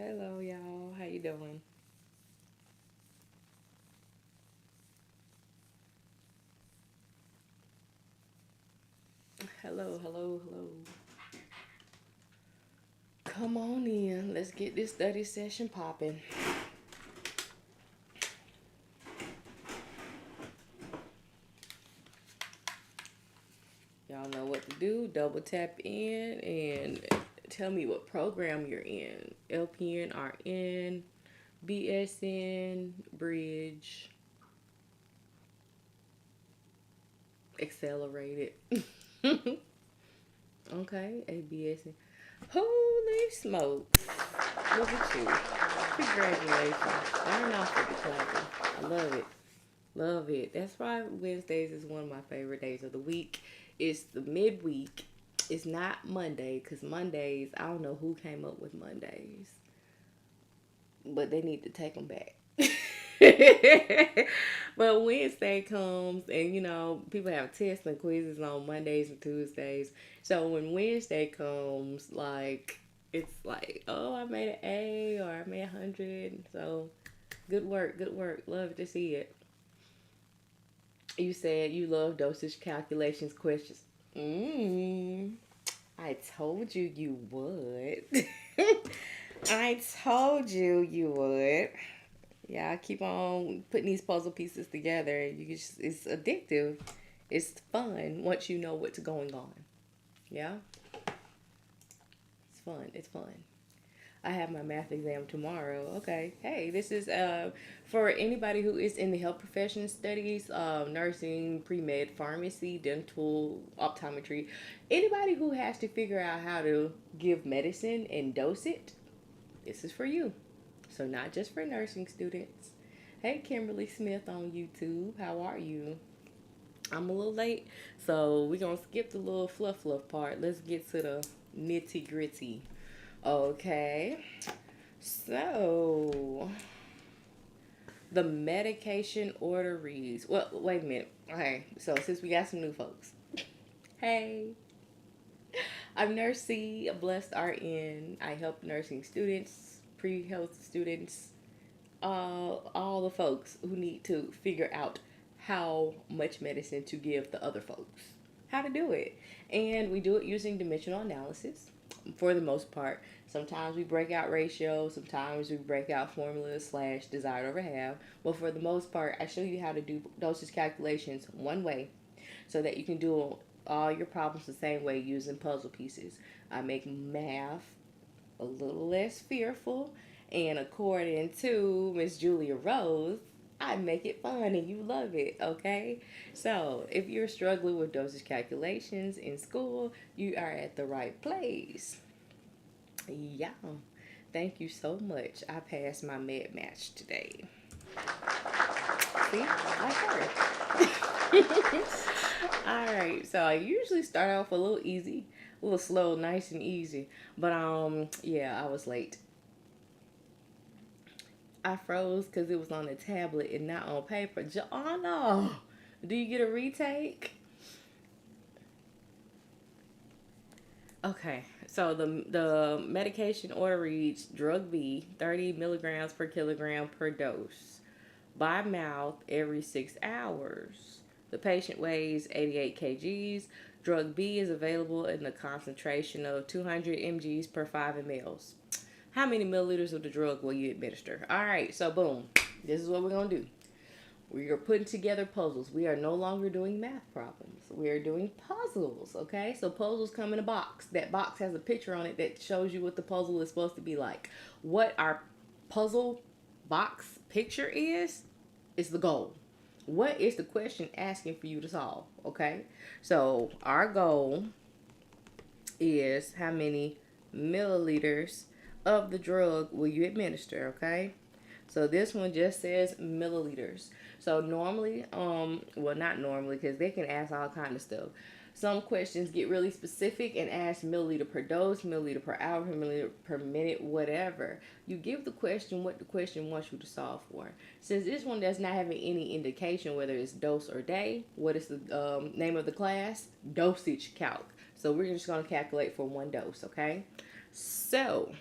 Hello, y'all. How you doing? Hello, hello, hello. Come on in. Let's get this study session popping. Y'all know what to do. Double tap in and tell me what program you're in. LPN, RN, BSN, Bridge, Accelerated. Okay, ABSN. Holy smokes. Look at you. Congratulations. Starting off with the clapping. I love it. Love it. That's why Wednesdays is one of my favorite days of the week. It's the midweek. It's not Monday because Mondays, I don't know who came up with Mondays, but they need to take them back. But Wednesday comes and people have tests and quizzes on Mondays and Tuesdays. So when Wednesday comes, like it's like, oh, I made an A or I made 100. So good work, good work. Love to see it. You said you love dosage calculations questions. Mmm. I told you you would. I told you you would. Yeah, I keep on putting these puzzle pieces together. It's addictive. It's fun once you know what's going on. Yeah, it's fun. It's fun. I have my math exam tomorrow. Okay. Hey, this is for anybody who is in the health profession studies, nursing, pre-med, pharmacy, dental, optometry. Anybody who has to figure out how to give medicine and dose it, this is for you. So not just for nursing students. Hey, Kimberly Smith on YouTube. How are you? I'm a little late, so we're going to skip the little fluff part. Let's get to the nitty gritty. Okay. So, the medication order reads. Well, wait a minute. Okay, so since we got some new folks. Hey, I'm Nurse C, a blessed RN. I help nursing students, pre health students, all the folks who need to figure out how much medicine to give the other folks, how to do it. And we do it using dimensional analysis for the most part. Sometimes we break out ratios, sometimes we break out formulas slash desired over half. But for the most part, I show you how to do dosage calculations one way so that you can do all your problems the same way using puzzle pieces. I make math a little less fearful. And according to Miss Julia Rose, I make it fun and you love it, okay? So if you're struggling with dosage calculations in school, you are at the right place. Yeah. Thank you so much. I passed my med match today. See? I heard. All right. So I usually start off a little easy, a little slow, nice and easy. But yeah, I was late. I froze because it was on a tablet and not on paper. Joanna, do you get a retake? Okay, so the medication order reads drug B, 30 milligrams per kilogram per dose, by mouth every 6 hours. The patient weighs 88 kgs. Drug B is available in the concentration of 200 mgs per 5 mLs. How many milliliters of the drug will you administer? All right, so boom. This is what we're going to do. We are putting together puzzles. We are no longer doing math problems. We are doing puzzles, okay? So puzzles come in a box. That box has a picture on it that shows you what the puzzle is supposed to be like. What our puzzle box picture is the goal. What is the question asking for you to solve, okay? So our goal is how many milliliters of the drug will you administer, okay? So this one just says milliliters. So normally, well, not normally, because they can ask all kind of stuff. Some questions get really specific and ask milliliter per dose, milliliter per hour, milliliter per minute, whatever. You give the question what the question wants you to solve for. Since this one does not have any indication whether it's dose or day, what is the name of the class? Dosage calc. So we're just going to calculate for one dose, okay? So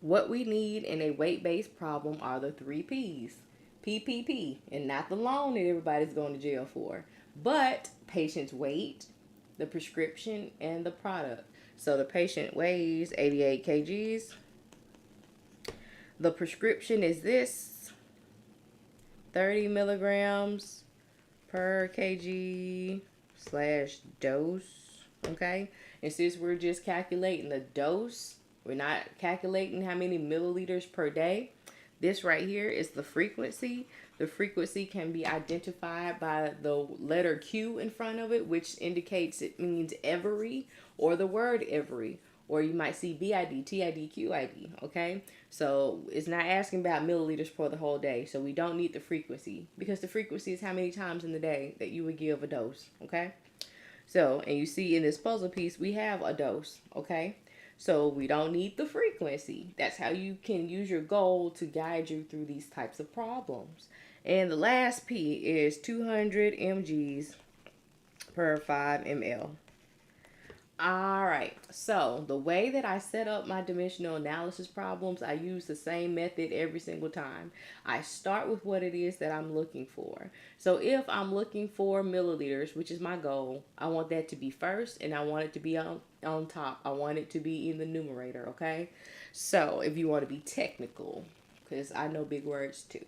What we need in a weight-based problem are the three P's. PPP, and not the loan that everybody's going to jail for, but patient's weight, the prescription, and the product. So the patient weighs 88 kgs. The prescription is this, 30 milligrams per kg slash dose, okay? And since we're just calculating the dose, we're not calculating how many milliliters per day. This right here is the frequency. The frequency can be identified by the letter Q in front of it, which indicates it means every, or the word every, or you might see BID, TID, QID, okay? So it's not asking about milliliters for the whole day, so we don't need the frequency, because the frequency is how many times in the day that you would give a dose, okay? So, and you see in this puzzle piece, we have a dose, okay? So we don't need the frequency. That's how you can use your goal to guide you through these types of problems. And the last P is 200 mgs per 5 ml. All right, so the way that I set up my dimensional analysis problems, I use the same method every single time. I start with what it is that I'm looking for. So if I'm looking for milliliters, which is my goal, I want that to be first, and I want it to be on top. I want it to be in the numerator, okay? So if you want to be technical, because I know big words too,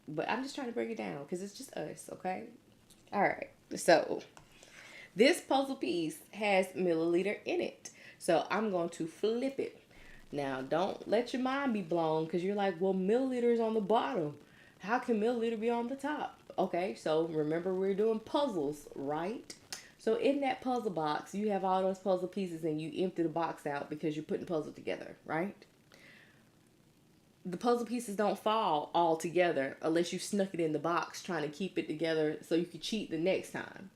but I'm just trying to break it down because it's just us, okay? All right, so this puzzle piece has milliliter in it. So I'm going to flip it. Now, don't let your mind be blown because you're like, well, milliliter is on the bottom. How can milliliter be on the top? Okay, so remember we're doing puzzles, right? So in that puzzle box, you have all those puzzle pieces and you empty the box out because you're putting puzzle together, right? The puzzle pieces don't fall all together unless you snuck it in the box trying to keep it together so you could cheat the next time.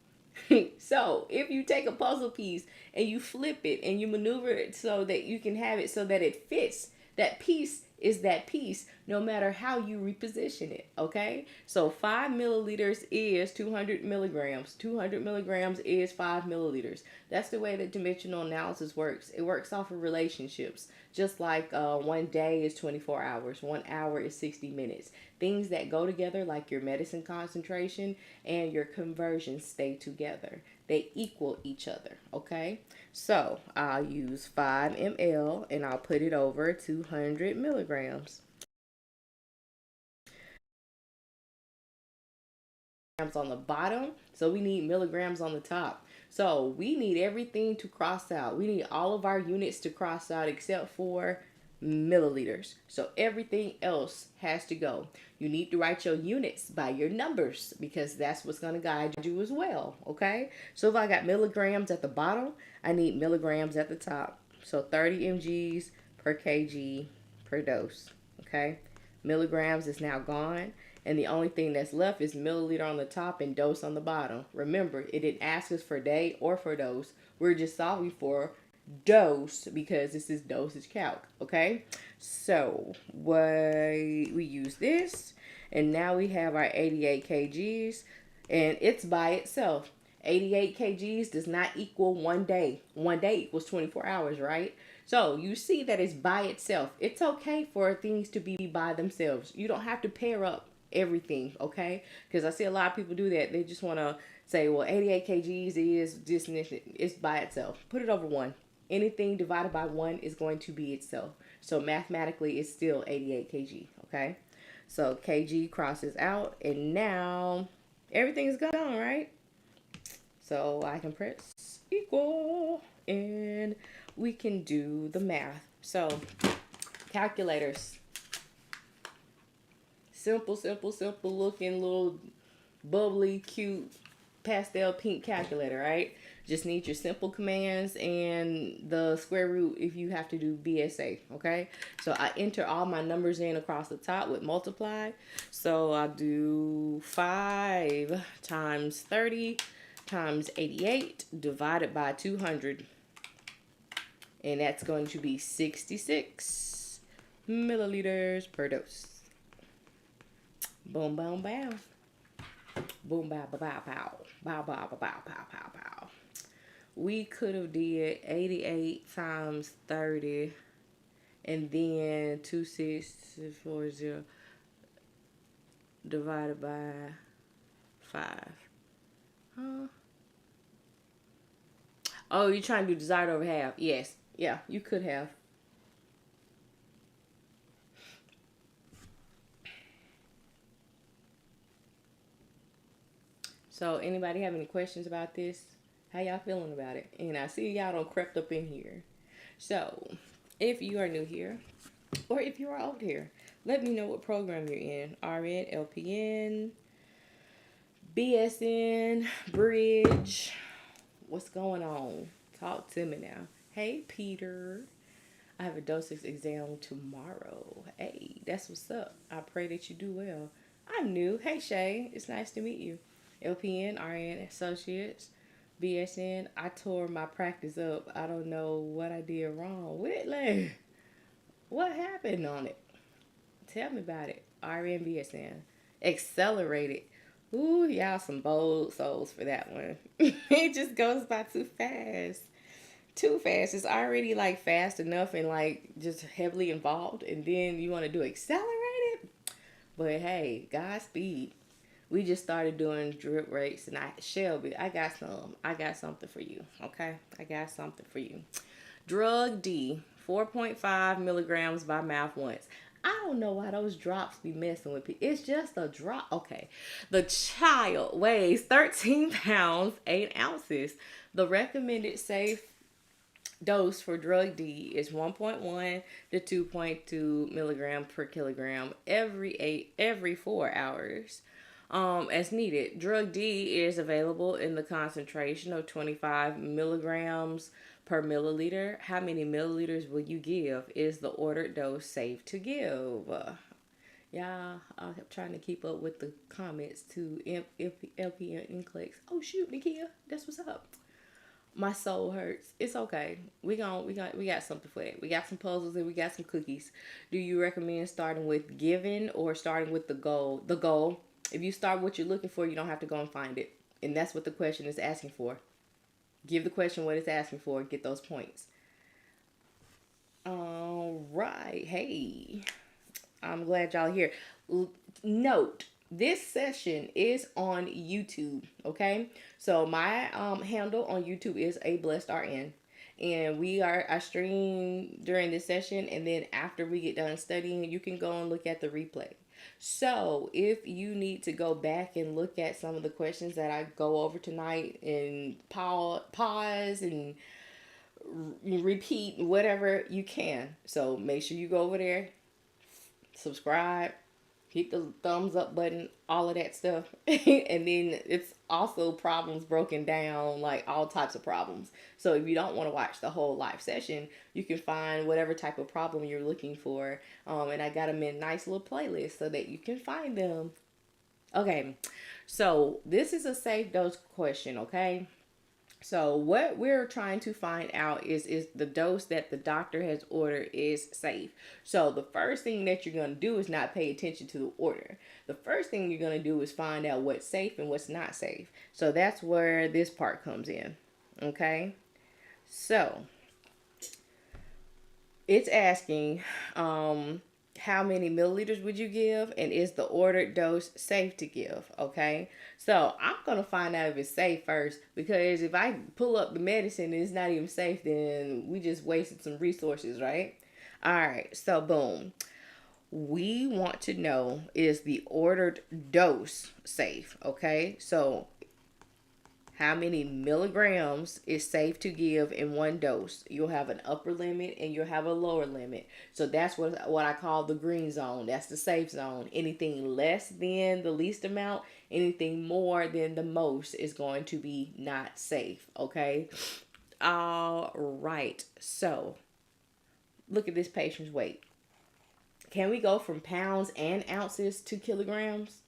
So if you take a puzzle piece and you flip it and you maneuver it so that you can have it so that it fits, that piece is that piece no matter how you reposition it, okay? So 5 milliliters is 200 milligrams. 200 milligrams is 5 milliliters. That's the way that dimensional analysis works. It works off of relationships, just like 1 day is 24 hours, 1 hour is 60 minutes. Things that go together, like your medicine concentration and your conversion, stay together. They equal each other, okay? So I'll use 5 ml and I'll put it over 200 milligrams. On the bottom, so we need milligrams on the top. So we need everything to cross out. We need all of our units to cross out except for milliliters. So everything else has to go. You need to write your units by your numbers because that's what's going to guide you as well, okay? So if I got milligrams at the bottom, I need milligrams at the top. So 30 mgs per kg per dose, okay? Milligrams is now gone, and the only thing that's left is milliliter on the top and dose on the bottom. Remember, it didn't ask us for day or for dose. We're just solving for dose because this is dosage calc, okay? So we use this, and now we have our 88 kgs, and it's by itself. 88 kgs does not equal 1 day. 1 day equals 24 hours, right? So you see that it's by itself. It's okay for things to be by themselves. You don't have to pair up everything, okay? Because I see a lot of people do that. They just want to say, well, 88 kgs is this and this. It's by itself. Put it over 1. Anything divided by 1 is going to be itself. So mathematically, it's still 88 kg, okay? So kg crosses out, and now everything's gone, right? So I can press equal, and we can do the math. So calculators. Simple looking little bubbly, cute, pastel pink calculator, right? Just need your simple commands and the square root if you have to do BSA, okay? So I enter all my numbers in across the top with multiply. So I'll do 5 times 30 times 88 divided by 200. And that's going to be 66 milliliters per dose. Boom, boom, bow. Boom, bow, bow, bow, pow. Bow, bow, bow, bow, pow, pow, pow. We could have did 88 times 30 and then 2640 divided by 5. Huh? Oh, you're trying to do desired over half. Yes. Yeah, you could have. So, anybody have any questions about this? How y'all feeling about it? And I see y'all don't crept up in here. So, if you are new here, or if you are old here, let me know what program you're in. RN, LPN, BSN, Bridge. What's going on? Talk to me now. Hey, Peter. I have a dosage exam tomorrow. Hey, that's what's up. I pray that you do well. I'm new. Hey, Shay. It's nice to meet you. LPN, RN, Associates, BSN. I tore my practice up. I don't know what I did wrong. Whitley, what happened on it? Tell me about it. RN, BSN. Accelerated. Ooh, y'all some bold souls for that one. It just goes by too fast. Too fast. It's already like fast enough and like just heavily involved, and then you want to do accelerated. But hey, Godspeed. We just started doing drip rates, and Shelby, I got something for you. Okay, I got something for you. Drug D, 4.5 milligrams by mouth once. I don't know why those drops be messing with people. It's just a drop. Okay. The child weighs 13 pounds, 8 ounces. The recommended safe dose for drug D is 1.1 to 2.2 milligram per kilogram every 4 hours. As needed. Drug D is available in the concentration of 25 milligrams per milliliter. How many milliliters will you give? Is the ordered dose safe to give? Yeah, I'm trying to keep up with the comments to LPN NCLEX. Oh shoot, Nikia, that's what's up. My soul hurts. It's okay. We got something for it. We got some puzzles and we got some cookies. Do you recommend starting with given or starting with the goal? The goal. If you start what you're looking for, you don't have to go and find it. And that's what the question is asking for. Give the question what it's asking for. Get those points. All right. Hey, I'm glad y'all here. Note, this session is on YouTube, okay? So my handle on YouTube is A Blessed RN. And I stream during this session, and then after we get done studying, you can go and look at the replay. So if you need to go back and look at some of the questions that I go over tonight and pause and repeat whatever you can. So make sure you go over there, subscribe, hit the thumbs up button, all of that stuff. And then it's also problems broken down, like all types of problems. So if you don't want to watch the whole live session, you can find whatever type of problem you're looking for. And I got them in nice little playlists so that you can find them. Okay, so this is a safe dose question, okay? So what we're trying to find out is the dose that the doctor has ordered is safe. So the first thing that you're going to do is not pay attention to the order. The first thing you're going to do is find out what's safe and what's not safe. So that's where this part comes in. Okay. So it's asking, how many milliliters would you give, and is the ordered dose safe to give? Okay, so I'm gonna find out if it's safe first, because if I pull up the medicine and it's not even safe, then we just wasted some resources, right? All right, so boom, we want to know, is the ordered dose safe? Okay, so how many milligrams is safe to give in one dose? You'll have an upper limit and you'll have a lower limit. So that's what I call the green zone. That's the safe zone. Anything less than the least amount, anything more than the most is going to be not safe. Okay. All right. So look at this patient's weight. Can we go from pounds and ounces to kilograms?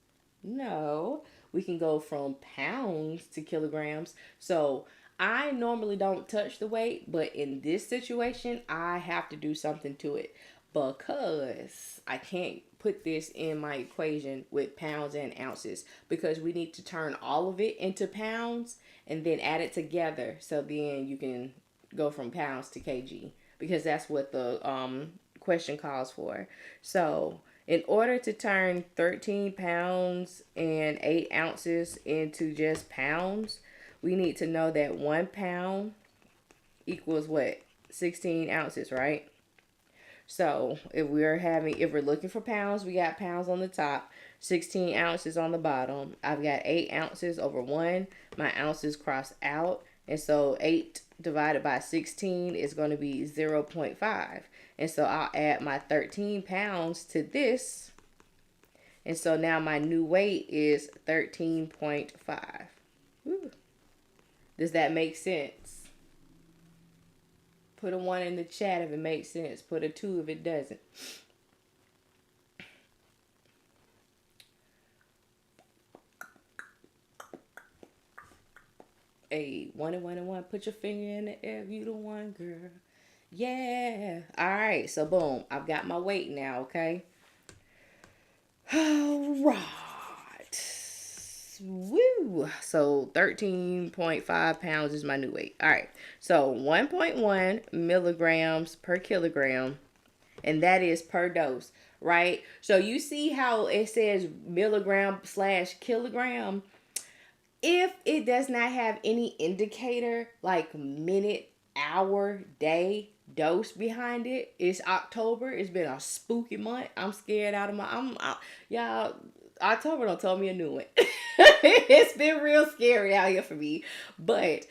No. We can go from pounds to kilograms. So I normally don't touch the weight, but in this situation, I have to do something to it because I can't put this in my equation with pounds and ounces, because we need to turn all of it into pounds and then add it together. So then you can go from pounds to kg, because that's what the question calls for. So in order to turn 13 pounds and 8 ounces into just pounds, we need to know that 1 pound equals what? 16 ounces, right? So if we're looking for pounds, we got pounds on the top, 16 ounces on the bottom. I've got 8 ounces over 1. My ounces cross out. And so 8 divided by 16 is going to be 0.5. And so I'll add my 13 pounds to this. And so now my new weight is 13.5. Woo. Does that make sense? Put a 1 in the chat if it makes sense. Put a 2 if it doesn't. Hey, 1 and 1 and 1. Put your finger in the air if you the one, girl. Yeah. All right. So, boom. I've got my weight now, okay? All right. Woo. So 13.5 pounds is my new weight. All right. So 1.1 milligrams per kilogram. And that is per dose, right? So you see how it says milligram/kilogram. If it does not have any indicator like minute, hour, day, dose behind it, it's October. It's been a spooky month. I'm scared out of y'all. October don't tell me a new one. It's been real scary out here for me, but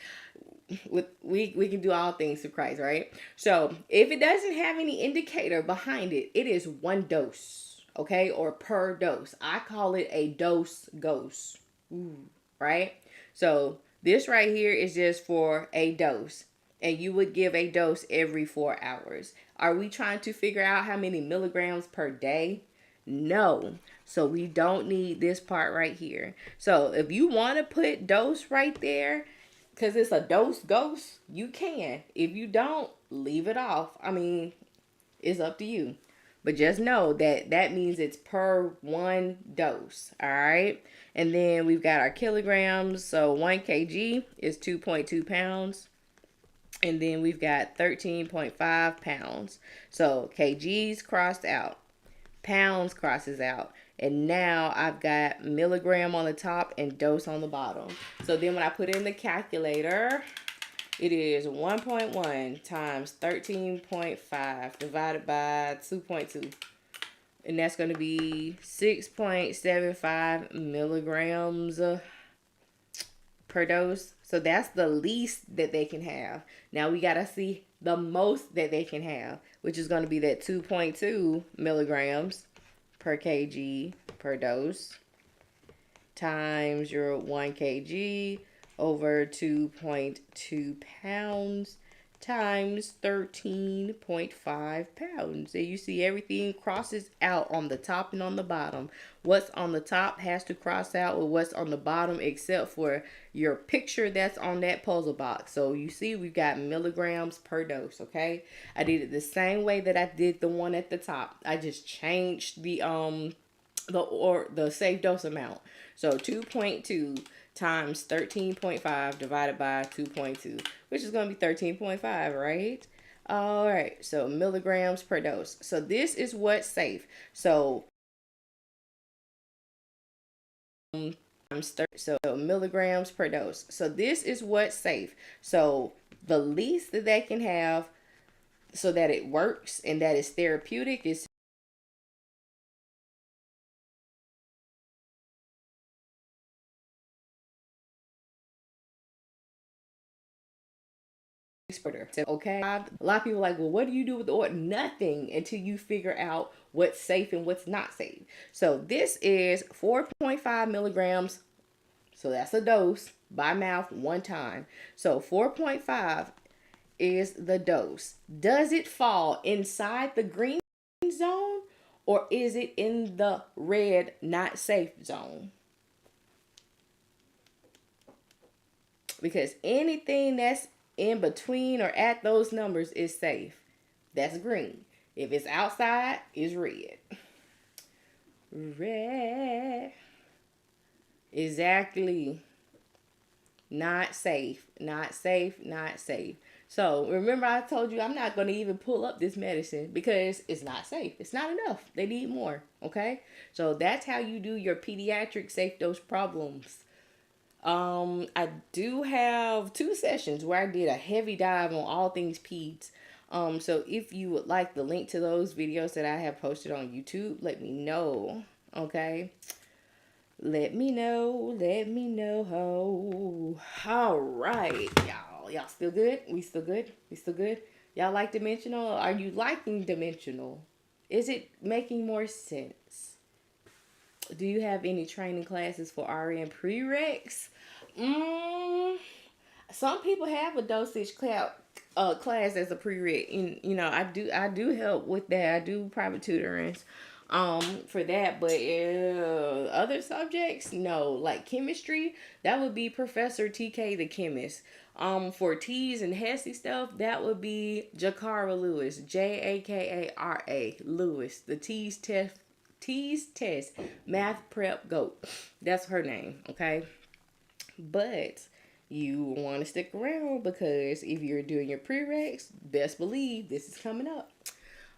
we can do all things through Christ, right? So if it doesn't have any indicator behind it, it is 1 dose, okay, or per dose. I call it a dose goes, right? So this right here is just for a dose, and you would give a dose every 4 hours. Are we trying to figure out how many milligrams per day? No. So we don't need this part right here. So if you want to put dose right there, because it's a dose ghost, you can. If you don't, leave it off. I mean, it's up to you. But just know that that means it's per 1 dose. All right. And then we've got our kilograms. So 1 kg is 2.2 pounds. And then we've got 13.5 pounds. So kgs crossed out. Pounds crosses out. And now I've got milligram on the top and dose on the bottom. So then when I put in the calculator, it is 1.1 times 13.5 divided by 2.2. And that's going to be 6.75 milligrams per dose. So that's the least that they can have. Now we got to see the most that they can have, which is going to be that 2.2 milligrams per kg per dose times your 1 kg over 2.2 pounds times 13.5 pounds. And you see everything crosses out on the top and on the bottom. What's on the top has to cross out with what's on the bottom, except for your picture that's on that puzzle box. So you see we've got milligrams per dose, okay? I did it the same way that I did the one at the top. I just changed the safe dose amount. So 2.2 times 13.5 divided by 2.2, which is going to be 13.5, right? All right, so milligrams per dose. So this is what's safe. So milligrams per dose. So this is what's safe. So the least that they can have so that it works and that is therapeutic is okay. A lot of people are like, well, what do you do with the oil? Nothing until you figure out what's safe and what's not safe. So this is 4.5 milligrams. So that's a dose by mouth 1 time. So 4.5 is the dose. Does it fall inside the green zone or is it in the red not safe zone? Because anything that's in between or at those numbers is safe. That's green. If it's outside, it's red. Red. Exactly. Not safe. Not safe. Not safe. So remember, I told you I'm not going to even pull up this medicine because it's not safe. It's not enough. They need more. Okay. So that's how you do your pediatric safe dose problems. I do have 2 sessions where I did a heavy dive on all things peds. So if you would like the link to those videos that I have posted on YouTube, let me know. Okay. Let me know. Let me know. All right, y'all. Y'all still good? We still good? We still good? Y'all like dimensional? Are you liking dimensional? Is it making more sense? Do you have any training classes for RN prereqs? Some people have a dosage class as a prereq. And, I do help with that. I do private tutorings for that, but other subjects, no. Like chemistry, that would be Professor TK the chemist. For T's and HESI stuff, that would be Jakara Lewis, Jakara Lewis, the T's test math prep goat. That's her name, okay? But you want to stick around because if you're doing your prereqs, best believe this is coming up.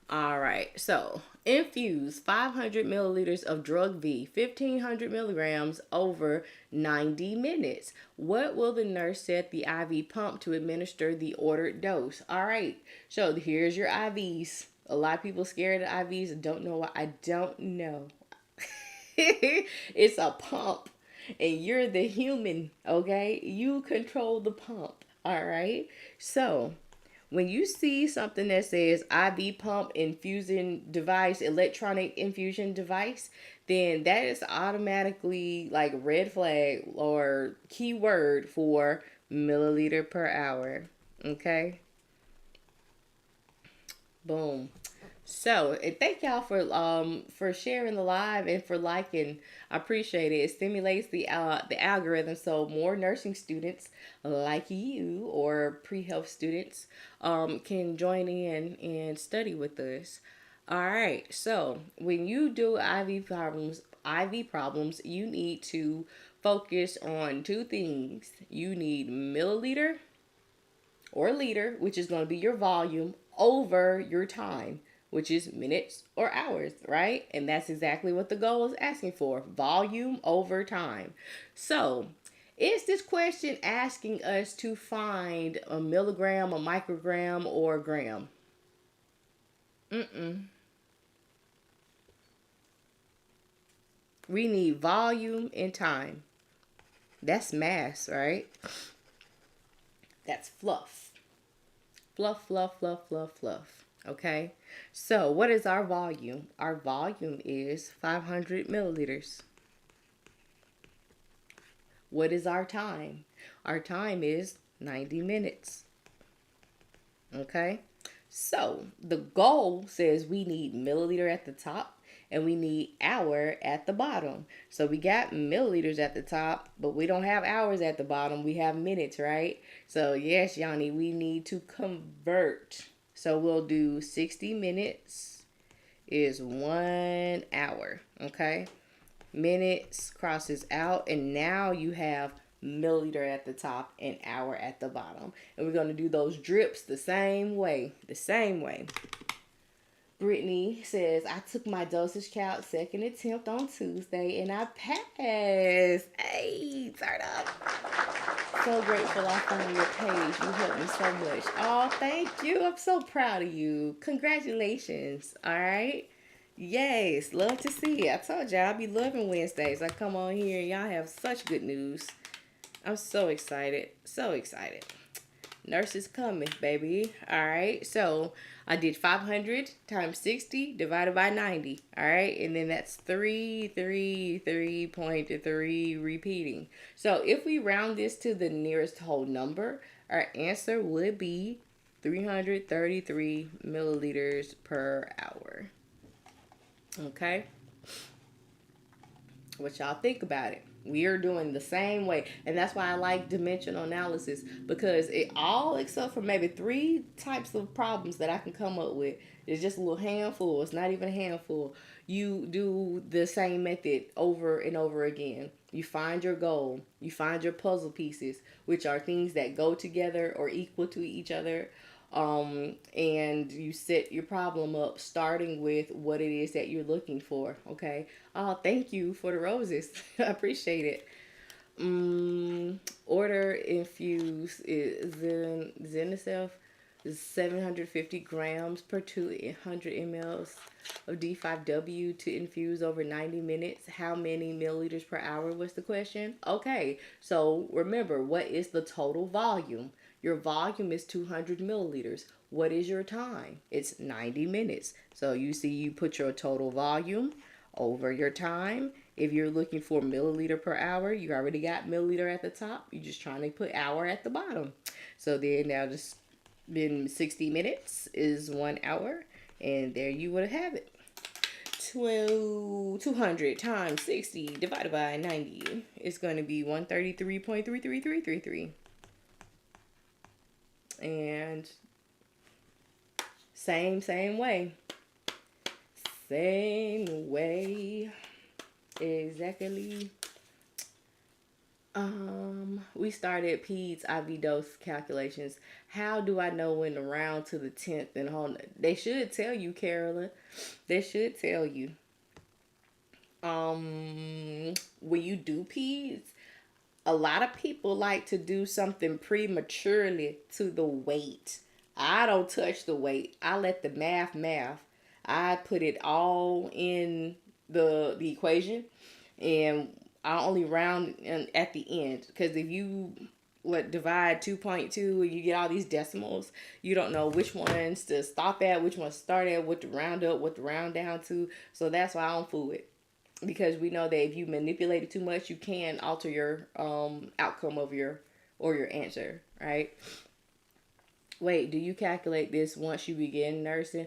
All right, so infuse 500 milliliters of drug V, 1500 milligrams over 90 minutes. What will the nurse set the IV pump to administer the ordered dose? All right, so here's your IVs. A lot of people scared of IVs and don't know why. I don't know. It's a pump and you're the human, okay? You control the pump, all right? So when you see something that says IV pump infusion device, electronic infusion device, then that is automatically like red flag or keyword for milliliter per hour. Okay. Boom. So, and thank y'all for sharing the live and for liking. I appreciate it. It stimulates the algorithm, so more nursing students like you or pre-health students can join in and study with us. All right. So, when you do IV problems, you need to focus on 2 things. You need milliliter or liter, which is going to be your volume, over your time, which is minutes or hours, right? And that's exactly what the goal is asking for, volume over time. So is this question asking us to find a milligram, a microgram, or a gram? We need volume and time. That's mass, right? That's fluff. Fluff, fluff, fluff, fluff, fluff. Okay, so what is our volume? Our volume is 500 milliliters. What is our time? Our time is 90 minutes. Okay, so the goal says we need milliliter at the top and we need hour at the bottom. So we got milliliters at the top, but we don't have hours at the bottom. We have minutes, right? So yes, Yanni, we need to convert. So we'll do 60 minutes is 1 hour, okay? Minutes crosses out, and now you have milliliter at the top and hour at the bottom. And we're going to do those drips the same way, Brittany says, I took my dosage count second attempt on Tuesday and I passed. Hey, turn up. So grateful I found your page. You helped me so much. Oh, thank you. I'm so proud of you. Congratulations. All right. Yes, love to see it. I told y'all I be loving Wednesdays. I come on here and y'all have such good news. I'm so excited. So excited. Nurse is coming, baby. All right. So I did 500 times 60 divided by 90. All right. And then that's 3.3 repeating. So if we round this to the nearest whole number, our answer would be 333 milliliters per hour. Okay. What y'all think about it? We are doing the same way. And that's why I like dimensional analysis, because it all except for maybe 3 types of problems that I can come up with. It's just a little handful. It's not even a handful. You do the same method over and over again. You find your goal. You find your puzzle pieces, which are things that go together or equal to each other. And you set your problem up starting with what it is that you're looking for. Okay. Oh, thank you for the roses. I appreciate it. Order infused is Zenicef is 750 grams per 200 mLs of D5W to infuse over 90 minutes. How many milliliters per hour was the question? Okay, so remember, what is the total volume? Your volume is 200 milliliters. What is your time? It's 90 minutes. So you see, you put your total volume over your time. If you're looking for milliliter per hour, you already got milliliter at the top. You're just trying to put hour at the bottom. So then now just been 60 minutes is 1 hour. And there you would have it. 200 times 60 divided by 90 is going to be 133.33333. And same way. Same way. Exactly. We started peds IV dose calculations. How do I know when to round to the 10th and hold? They should tell you, Carolyn. They should tell you. When you do peds, a lot of people like to do something prematurely to the weight. I don't touch the weight. I let the math. I put it all in the equation, and I only round at the end, because if you divide 2.2 and you get all these decimals, you don't know which ones to stop at, which ones to start at, what to round up, what to round down to. So that's why I don't fool it, because we know that if you manipulate it too much, you can alter your outcome of your answer, right? Wait, do you calculate this once you begin nursing?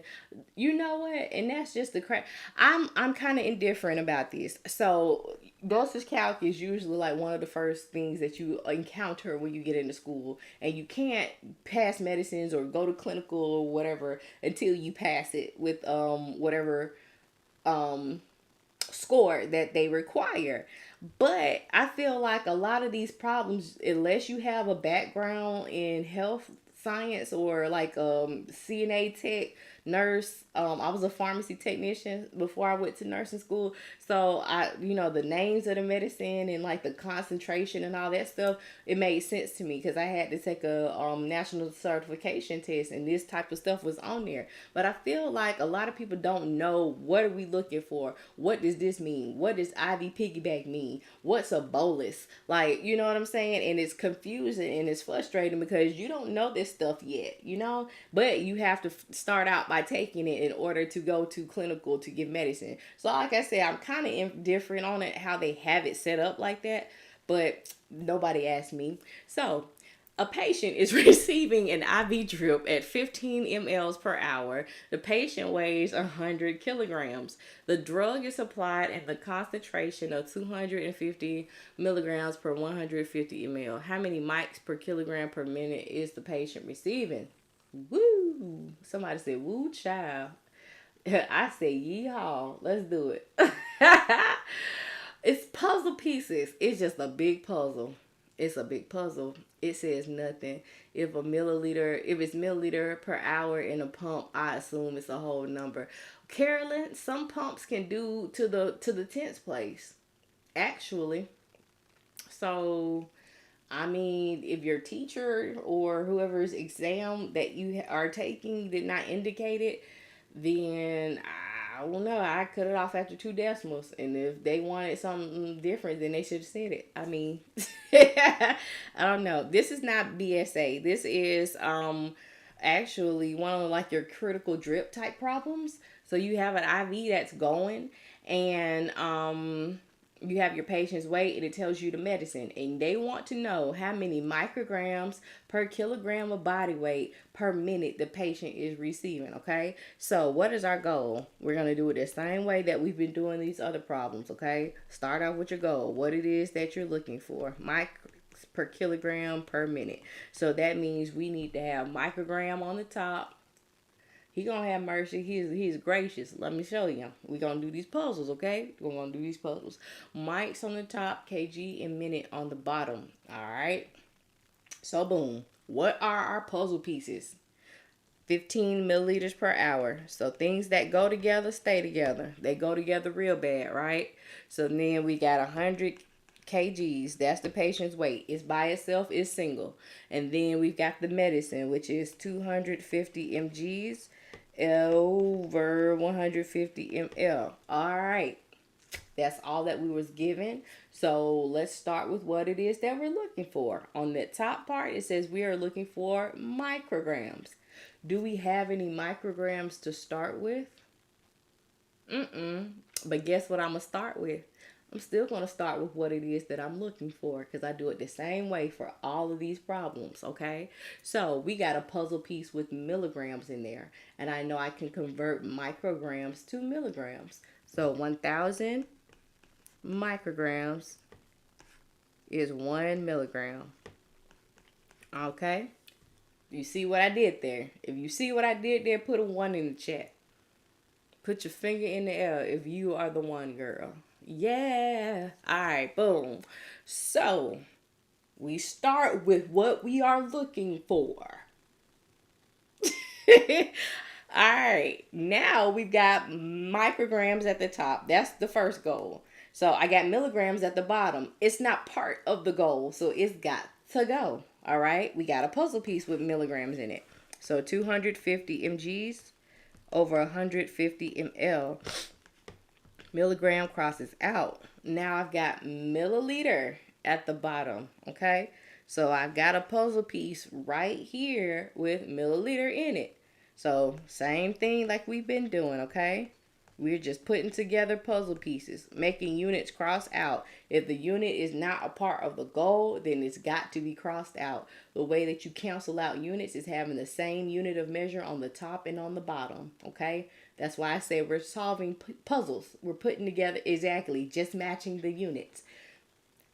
You know what? And that's just the crap. I'm kind of indifferent about this. So dosage calc is usually like one of the first things that you encounter when you get into school, and you can't pass medicines or go to clinical or whatever until you pass it with whatever score that they require. But I feel like a lot of these problems, unless you have a background in health science or like CNA tech, nurse, I was a pharmacy technician before I went to nursing school. So the names of the medicine and like the concentration and all that stuff, it made sense to me because I had to take a national certification test, and this type of stuff was on there. But I feel like a lot of people don't know, what are we looking for? What does this mean? What does IV piggyback mean? What's a bolus? Like, you know what I'm saying? And it's confusing and it's frustrating because you don't know this stuff yet, but you have to start out by taking it in order to go to clinical to give medicine. So like I said, I'm kind of indifferent on it, how they have it set up like that, but nobody asked me. So a patient is receiving an IV drip at 15 mLs per hour. The patient weighs 100 kilograms. The drug is applied in the concentration of 250 milligrams per 150 ml. How many mics per kilogram per minute is the patient receiving? Woo! Somebody said, woo, child. I say, yeehaw. Let's do it. It's puzzle pieces. It's just a big puzzle. It's a big puzzle. It says nothing. If it's milliliter per hour in a pump, I assume it's a whole number. Carolyn, some pumps can do to the 10th place, actually. So, I mean, if your teacher or whoever's exam that you are taking did not indicate it, then I don't know. I cut it off after 2 decimals. And if they wanted something different, then they should have said it. I mean, I don't know. This is not BSA. This is actually one of like your critical drip type problems. So you have an IV that's going, and you have your patient's weight, and it tells you the medicine, and they want to know how many micrograms per kilogram of body weight per minute the patient is receiving. Okay, so what is our goal? We're going to do it the same way that we've been doing these other problems. Okay, start off with your goal, what it is that you're looking for, per kilogram per minute. So that means we need to have microgram on the top, He gonna have mercy. He's gracious. Let me show you. We gonna do these puzzles, okay? We're gonna do these puzzles. Mics on the top, kg and minute on the bottom. All right. So boom. What are our puzzle pieces? 15 milliliters per hour. So things that go together stay together. They go together real bad, right? So then we got 100 kgs. That's the patient's weight. It's by itself, it's single. And then we've got the medicine, which is 250 mgs over 150 ml. All right. That's all that we was given. So let's start with what it is that we're looking for. On the top part, it says we are looking for micrograms. Do we have any micrograms to start with? But guess what I'm going to start with? I'm still going to start with what it is that I'm looking for, because I do it the same way for all of these problems, okay? So we got a puzzle piece with milligrams in there, and I know I can convert micrograms to milligrams. So 1,000 micrograms is 1 milligram, okay? You see what I did there? If you see what I did there, put a 1 in the chat. Put your finger in the air if you are the one, girl. Yeah. All right, boom. So we start with what we are looking for. All right. Now we've got micrograms at the top. That's the first goal. So I got milligrams at the bottom. It's not part of the goal, so it's got to go. All right. We got a puzzle piece with milligrams in it. So 250 mgs over 150 ml. Milligram crosses out. Now I've got milliliter at the bottom, okay? So I've got a puzzle piece right here with milliliter in it. So same thing like we've been doing, okay? We're just putting together puzzle pieces, making units cross out. If the unit is not a part of the goal, then it's got to be crossed out. The way that you cancel out units is having the same unit of measure on the top and on the bottom, okay? That's why I say we're solving puzzles. We're putting together exactly, just matching the units.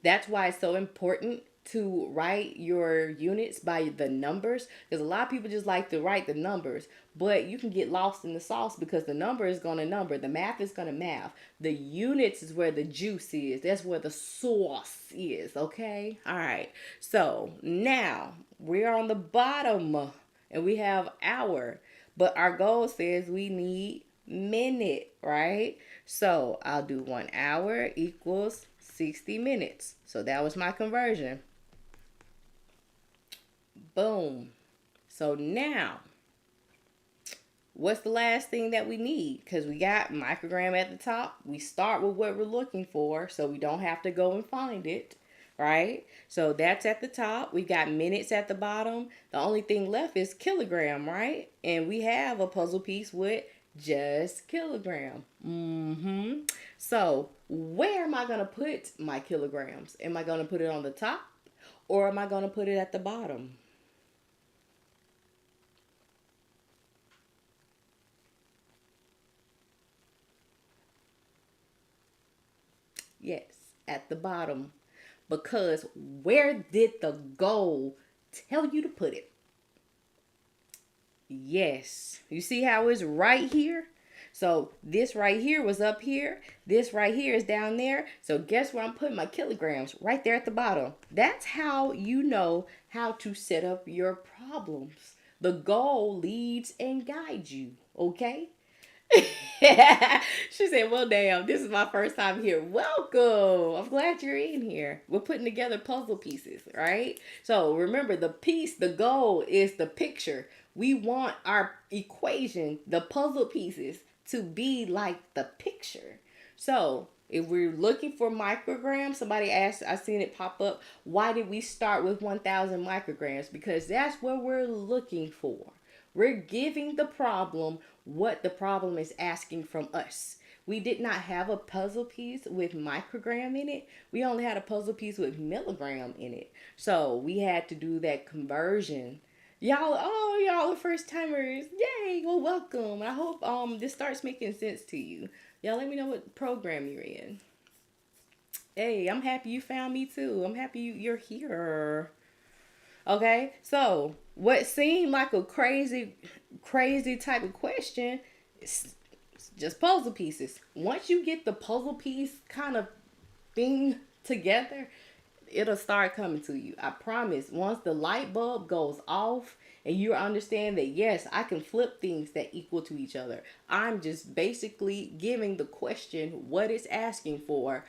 That's why it's so important to write your units by the numbers, because a lot of people just like to write the numbers, but you can get lost in the sauce because the number is going to number, the math is going to math. The units is where the juice is. That's where the sauce is, okay? All right. So now we're on the bottom and we have hour, but our goal says we need minute, right? So I'll do 1 hour equals 60 minutes. So that was my conversion. Boom. So now, what's the last thing that we need? Because we got microgram at the top. We start with what we're looking for, so we don't have to go and find it, right? So that's at the top. We got minutes at the bottom. The only thing left is kilogram, right? And we have a puzzle piece with just kilogram. So where am I going to put my kilograms? Am I going to put it on the top, or am I going to put it at the bottom? Yes, at the bottom. Because where did the goal tell you to put it? Yes. You see how it's right here? So this right here was up here. This right here is down there. So guess where I'm putting my kilograms? Right there at the bottom. That's how you know how to set up your problems. The goal leads and guides you, okay? She said, well, damn, this is my first time here. Welcome. I'm glad you're in here. We're putting together puzzle pieces, right? So remember, the piece, the goal is the picture. We want our equation, the puzzle pieces, to be like the picture. So if we're looking for micrograms, somebody asked, I seen it pop up, why did we start with 1,000 micrograms? Because that's what we're looking for. We're giving the problem what the problem is asking from us. We did not have a puzzle piece with microgram in it. We only had a puzzle piece with milligram in it. So we had to do that conversion. Y'all are first timers. Yay, well, welcome. I hope this starts making sense to you. Y'all let me know what program you're in. Hey, I'm happy you found me too. I'm happy you're here. Okay, so what seemed like a crazy type of question, it's just puzzle pieces. Once you get the puzzle piece kind of thing together, it'll start coming to you. I promise. Once the light bulb goes off and you understand that, yes, I can flip things that equal to each other. I'm just basically giving the question what it's asking for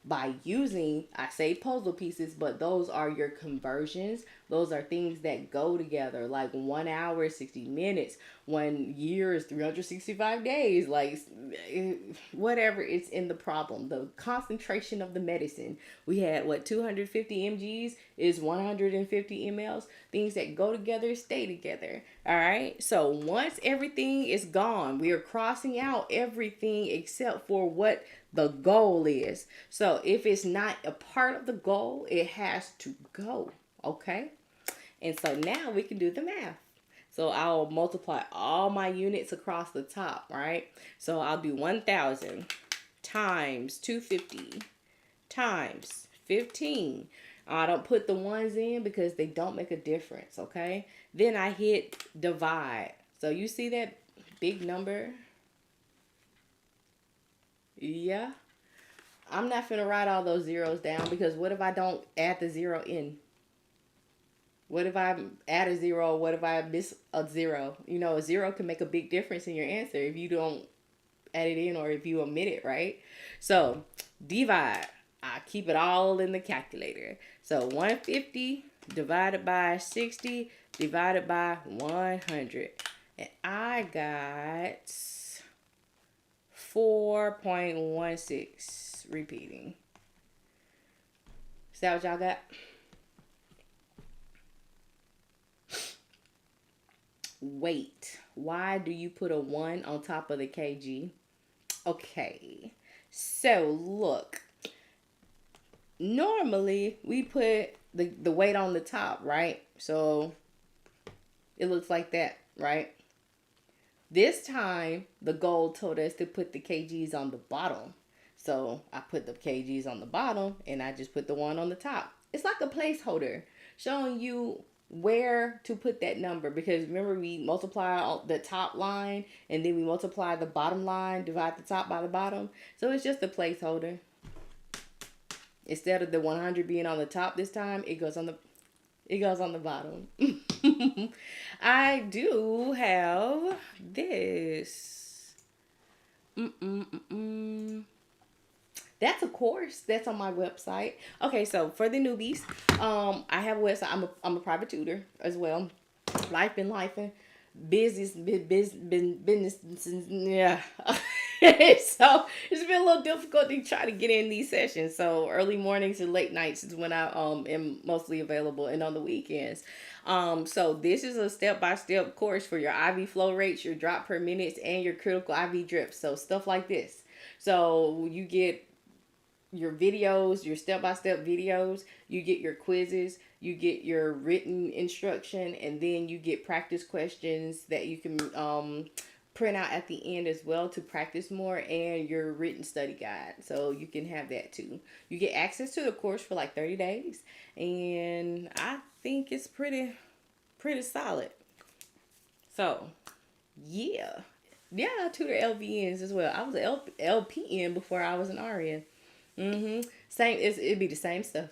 by using, I say puzzle pieces, but those are your conversions. Those are things that go together, like 1 hour, 60 minutes, 1 year is 365 days, like whatever it's in the problem. The concentration of the medicine. We had what, 250 mgs is 150 mLs. Things that go together stay together. All right. So once everything is gone, we are crossing out everything except for what the goal is. So if it's not a part of the goal, it has to go. Okay. And so now we can do the math. So I'll multiply all my units across the top, right? So I'll do 1,000 times 250 times 15. I don't put the ones in because they don't make a difference, okay? Then I hit divide. So you see that big number? Yeah. I'm not finna write all those zeros down because what if I don't add the zero in? What if I add a zero? What if I miss a zero? You know, a zero can make a big difference in your answer if you don't add it in or if you omit it, right? So, divide. I keep it all in the calculator. So, 150 divided by 60 divided by 100. And I got 4.16 repeating. Is that what y'all got? Weight. Why do you put a 1 on top of the kg? Okay. So, look. Normally, we put the weight on the top, right? So, it looks like that, right? This time, the goal told us to put the kgs on the bottom. So, I put the kgs on the bottom, and I just put the 1 on the top. It's like a placeholder, showing you where to put that number, because remember we multiply the top line and then we multiply the bottom line, divide the top by the bottom. So it's just a placeholder. Instead of the 100 being on the top this time, it goes on the bottom. I do have this. That's a course that's on my website. Okay, so for the newbies, I have a website. I'm a private tutor as well. Life been life and business, yeah. So it's been a little difficult to try to get in these sessions. So early mornings and late nights is when I am mostly available, and on the weekends. So this is a step-by-step course for your IV flow rates, your drop per minutes, and your critical IV drips. So stuff like this. So you get your videos, your step-by-step videos, you get your quizzes, you get your written instruction, and then you get practice questions that you can print out at the end as well to practice more, and your written study guide. So you can have that too. You get access to the course for like 30 days, and I think it's pretty solid. So, yeah. Yeah, I tutor LVNs as well. I was an LPN before I was an RN. Same. It'd be the same stuff.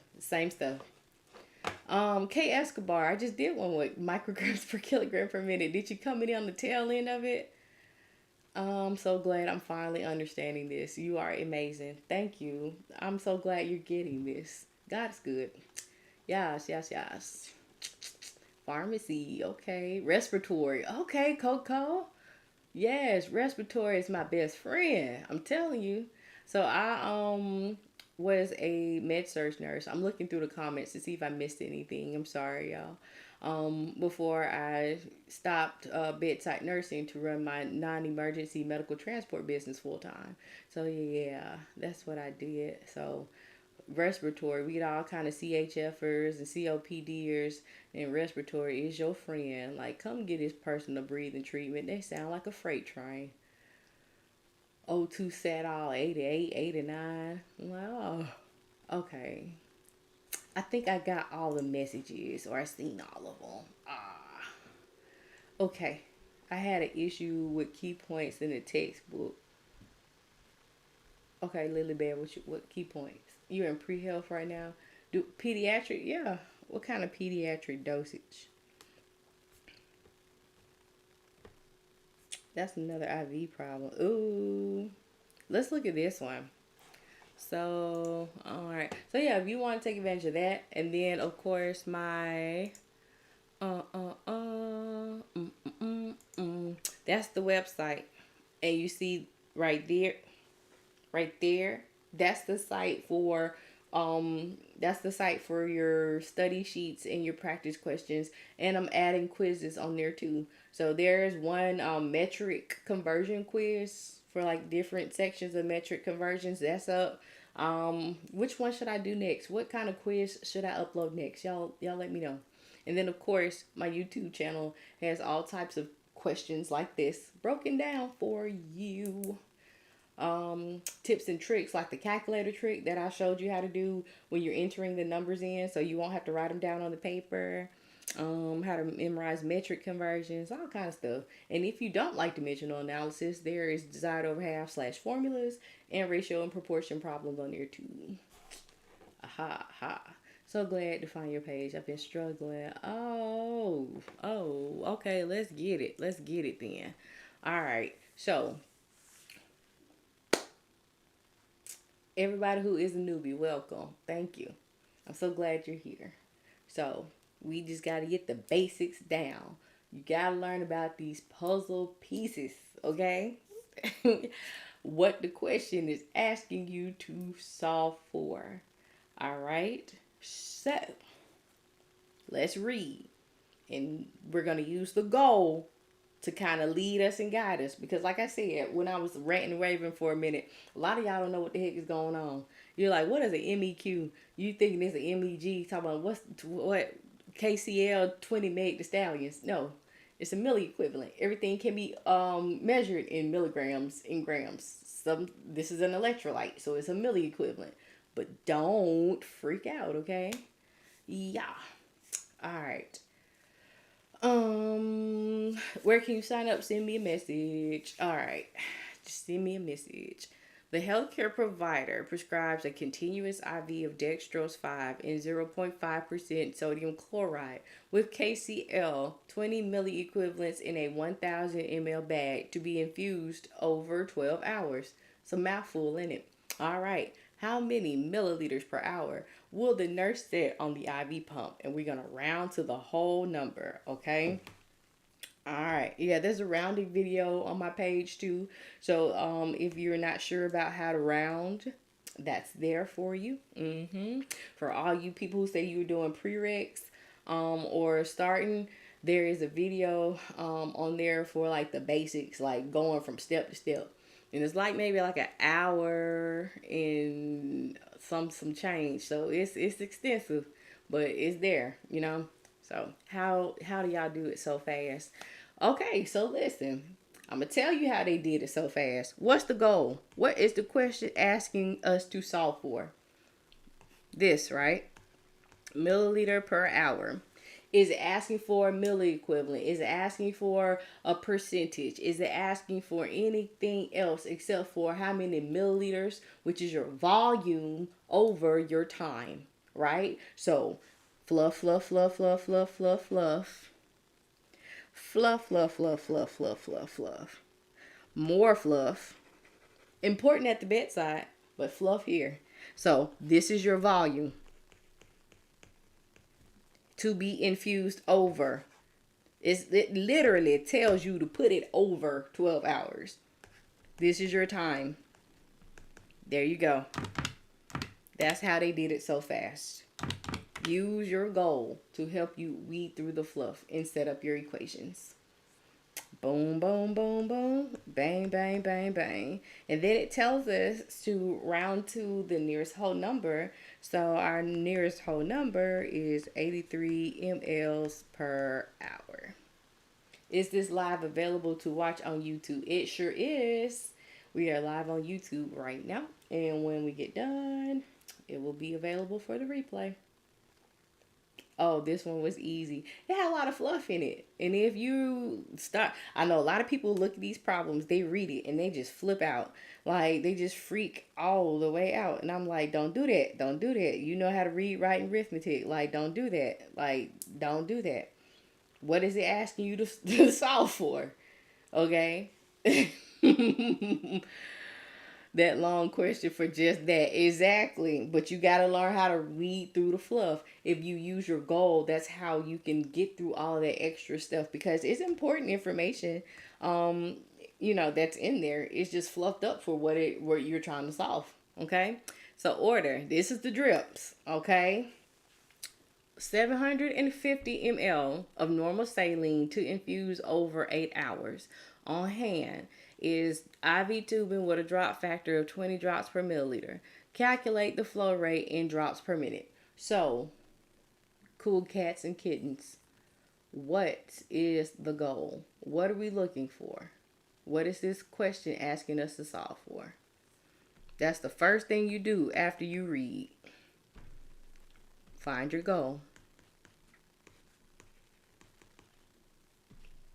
K Escobar. I just did one with micrograms per kilogram per minute. Did you come in on the tail end of it? I'm so glad I'm finally understanding this. You are amazing. Thank you. I'm so glad you're getting this. God is good. Yes. Pharmacy. Okay. Respiratory. Okay, Coco. Yes, respiratory is my best friend. I'm telling you. So I was a med surg nurse. I'm looking through the comments to see if I missed anything. I'm sorry, y'all. Before I stopped bedside nursing to run my non-emergency medical transport business full time. So yeah, that's what I did. So respiratory, we get all kind of CHFers and COPDers, and respiratory is your friend. Like, come get this personal breathing treatment. They sound like a freight train. O2 Sadol 88, 89. I'm like, oh, okay. I think I got all the messages, or I seen all of them. Ah, okay. I had an issue with key points in the textbook. Okay, Lily Bear, what key points? You're in pre-health right now. Do pediatric? Yeah. What kind of pediatric dosage? That's another IV problem. Ooh. Let's look at this one. So, all right. So yeah, if you want to take advantage of that, and then of course my uh uh uh that's the website, and you see right there, that's the site for your study sheets and your practice questions, and I'm adding quizzes on there too. So there's one metric conversion quiz for like different sections of metric conversions. That's up. Which one should I do next? What kind of quiz should I upload next? Y'all let me know. And then of course my YouTube channel has all types of questions like this broken down for you. Tips and tricks like the calculator trick that I showed you how to do when you're entering the numbers in, so you won't have to write them down on the paper. How to memorize metric conversions, all kind of stuff. And if you don't like dimensional analysis, there is desired over half slash formulas and ratio and proportion problems on there too. Aha, aha. So glad to find your page. I've been struggling. Okay, let's get it. Let's get it then. All right. So, everybody who is a newbie, welcome. Thank you. I'm so glad you're here. So, we just got to get the basics down. You got to learn about these puzzle pieces, okay? What the question is asking you to solve for. All right? So, let's read. And we're going to use the goal to kind of lead us and guide us. Because like I said, when I was ranting and raving for a minute, a lot of y'all don't know what the heck is going on. You're like, what is an MEQ? You thinking it's an MEG, talking about what KCL 20 meg the stallions. No, it's a milli equivalent. Everything can be measured in milligrams and grams. This is an electrolyte, so it's a milli equivalent. But don't freak out, okay? Yeah. All right. Where can you sign up? Send me a message. All right. Just send me a message. The healthcare provider prescribes a continuous IV of dextrose 5 and 0.5% sodium chloride with KCl 20 milliequivalents in a 1,000 ml bag to be infused over 12 hours. It's a mouthful, isn't it? All right. How many milliliters per hour will the nurse set on the IV pump? And we're going to round to the whole number, okay? All right. Yeah, there's a rounding video on my page too. So if you're not sure about how to round, that's there for you. For all you people who say you're doing prereqs or starting, there is a video on there for like the basics, like going from step to step. And it's like maybe like an hour and some change. So it's extensive, but it's there, you know. So how do y'all do it so fast? Okay, so listen. I'm gonna tell you how they did it so fast. What's the goal? What is the question asking us to solve for? This, right? Milliliter per hour. Is it asking for a milli equivalent? Is it asking for a percentage? Is it asking for anything else except for how many milliliters, which is your volume over your time, right? So, fluff, fluff, fluff, fluff, fluff, fluff, fluff. Fluff, fluff, fluff, fluff, fluff, fluff, fluff. More fluff. Important at the bedside, but fluff here. So, this is your volume to be infused over. It literally tells you to put it over 12 hours. This is your time. There you go. That's how they did it so fast. Use your goal to help you weed through the fluff and set up your equations. Boom, boom, boom, boom. Bang, bang, bang, bang. And then it tells us to round to the nearest whole number. So our nearest whole number is 83 mLs per hour. Is this live available to watch on YouTube? It sure is. We are live on YouTube right now. And when we get done, it will be available for the replay. Oh, this one was easy. It had a lot of fluff in it. And if you start, I know a lot of people look at these problems, they read it and they just flip out. Like they just freak all the way out. And I'm like, don't do that. Don't do that. You know how to read, write, and arithmetic. Like, don't do that. Like, don't do that. What is it asking you to, to solve for? Okay? That long question for just that. Exactly. But you got to learn how to read through the fluff. If you use your goal, that's how you can get through all of that extra stuff because it's important information. Um, that's in there. It's just fluffed up for what you're trying to solve. Okay? So order. This is the drips, okay? 750 ml of normal saline to infuse over 8 hours. On hand is IV tubing with a drop factor of 20 drops per milliliter. Calculate the flow rate in drops per minute. So, cool cats and kittens, what is the goal? What are we looking for? What is this question asking us to solve for? That's the first thing you do after you read. Find your goal.